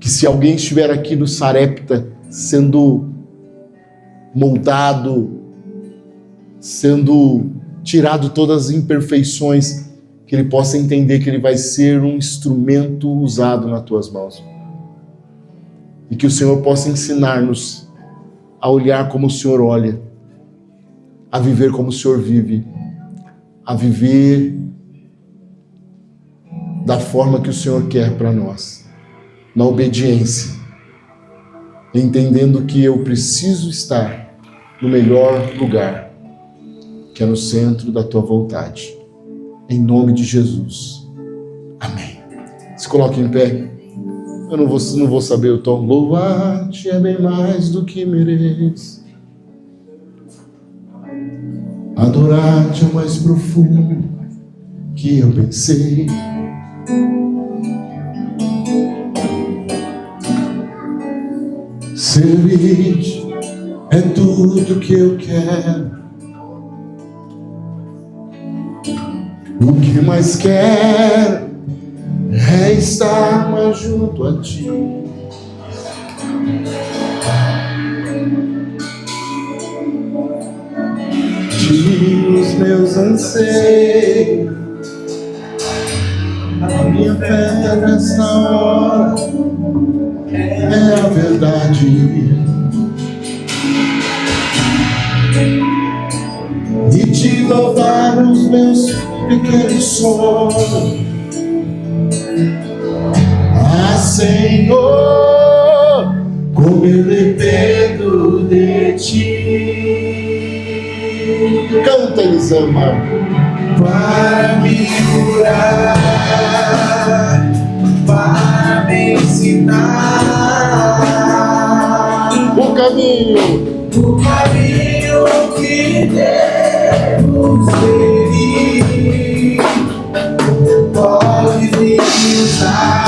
Que se alguém estiver aqui no Sarepta, sendo moldado, sendo tirado todas as imperfeições, que ele possa entender que ele vai ser um instrumento usado nas tuas mãos. E que o Senhor possa ensinar-nos a olhar como o Senhor olha, a viver como o Senhor vive, a viver da forma que o Senhor quer para nós, na obediência, entendendo que eu preciso estar no melhor lugar, que é no centro da tua vontade. Em nome de Jesus. Amém. Se coloque em pé. Eu não vou saber o tom. Louvar-te é bem mais do que mereço. Adorar-te é o mais profundo que eu pensei. Servir-te é tudo que eu quero. O que mais quero é estar mais junto a ti. Tira os meus anseios, a minha fé nessa hora é a verdade. E te louvar os meus pequenos sonhos. Ah, Senhor, como eu dependo de ti. Canta, Elisama. Para me curar, para me ensinar o caminho que devo seguir. Pode me usar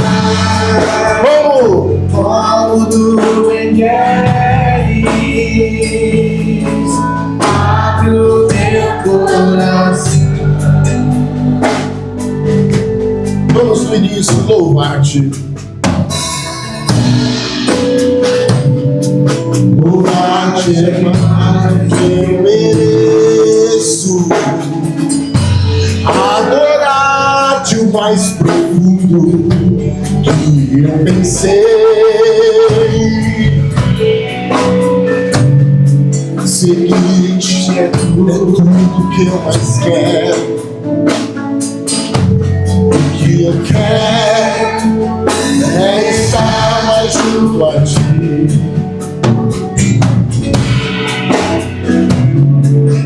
como tu me queres. Abre o meu coração. Vamos no início, louvar-te. Louvar-te é mais que eu mereço. Adorar-te o mais profundo que eu pensei. Seguir-te é tudo que eu mais quero. O que eu quero é estar mais junto a ti.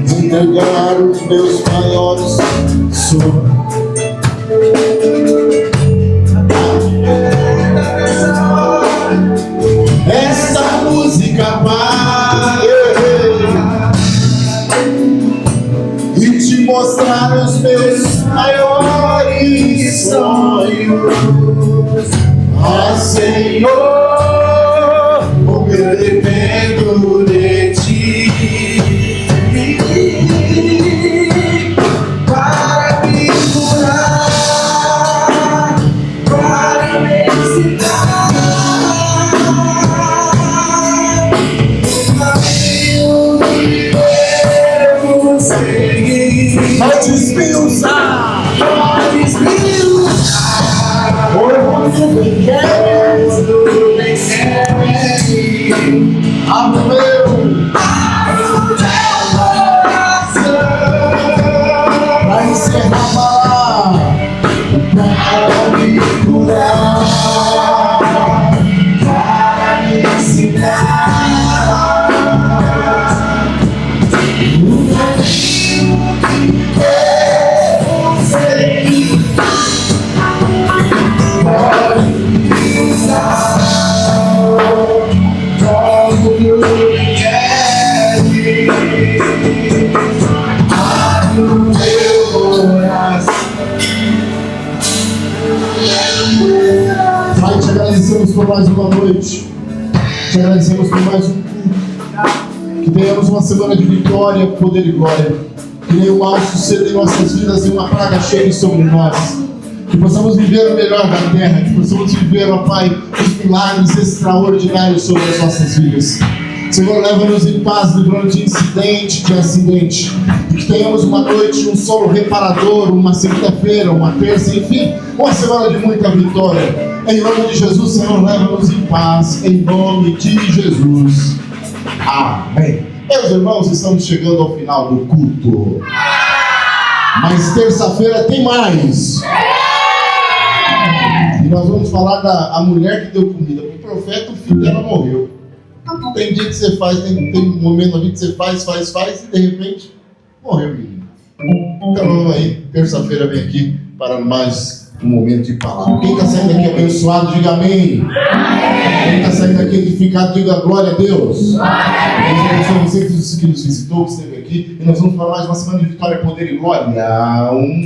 Entregar os meus maiores sonhos. Essa música vai e te mostrar os meus maiores sonhos. Ah, Senhor, como eu dependo de ti. Para me curar, para me ensinar o caminho que devo seguir. Podes me usar, onde me queres, abre o meu coração pra encerrar, para me curar, para me ensinar o caminho que devo seguir. Pode me usar como tu me queres. Abre o meu por mais uma noite. Te agradecemos por mais um culto. Que tenhamos uma semana de vitória, poder e glória. Que nenhum mal suceda em nossas vidas e uma praga chegue sobre nós. Que possamos viver o melhor da terra. Que possamos viver, ó Pai, os milagres extraordinários sobre as nossas vidas. Senhor, leva-nos em paz, livrando de incidente, de acidente. E que tenhamos uma noite, um sono reparador, uma segunda-feira, uma terça, enfim, uma semana de muita vitória. Em nome de Jesus, Senhor, leva-nos em paz, em nome de Jesus. Amém. Meus irmãos, estamos chegando ao final do culto. Mas terça-feira tem mais. E nós vamos falar da mulher que deu comida para o profeta, o filho dela morreu. Tem dia que você faz, tem um momento na vida que você faz e de repente morreu, menino. Então vamos aí, terça-feira vem aqui para mais um momento de palavra. Quem está saindo daqui abençoado, diga amém. Quem está saindo daqui edificado, diga glória a Deus. Deus abençoe você que nos visitou, que esteve aqui. E nós vamos para mais uma semana de vitória, poder e glória.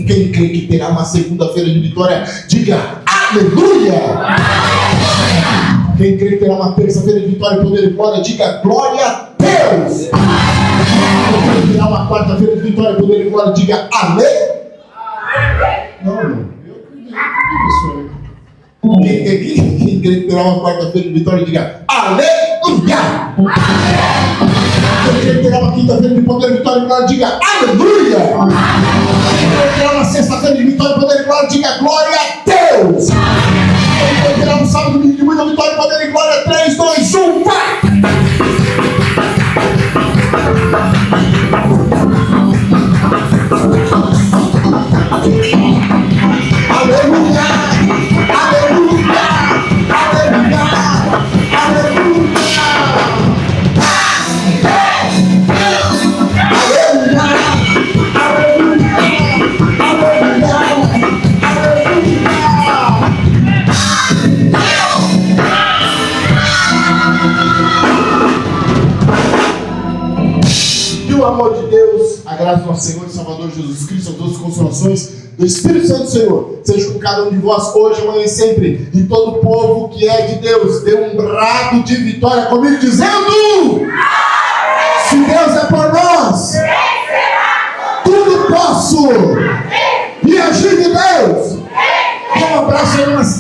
Quem crê que terá uma segunda-feira de vitória, diga aleluia. Quem crê que terá uma terça-feira de vitória, poder e glória, diga glória a Deus. Quem crê que terá uma quarta-feira de vitória, poder e glória, diga amém. Não, eu acredito nisso. Quem crê que terá uma quarta-feira de vitória, diga aleluia. Quem crê que terá uma quinta-feira de poder, vitória e glória, diga aleluia. Quem crê que terá uma sexta-feira de vitória, poder e glória, diga glória a Deus. Quem terá um sábado de muita vitória, poder e glória. 3, 2, 1, vai! Aleluia! Aleluia! Aleluia! Aleluia! O amor de Deus, a graça do nosso Senhor e Salvador Jesus Cristo, as duas consolações do Espírito Santo do Senhor, seja com cada um de vós, hoje, amanhã e sempre. E todo o povo que é de Deus, dê um brado de vitória comigo, dizendo...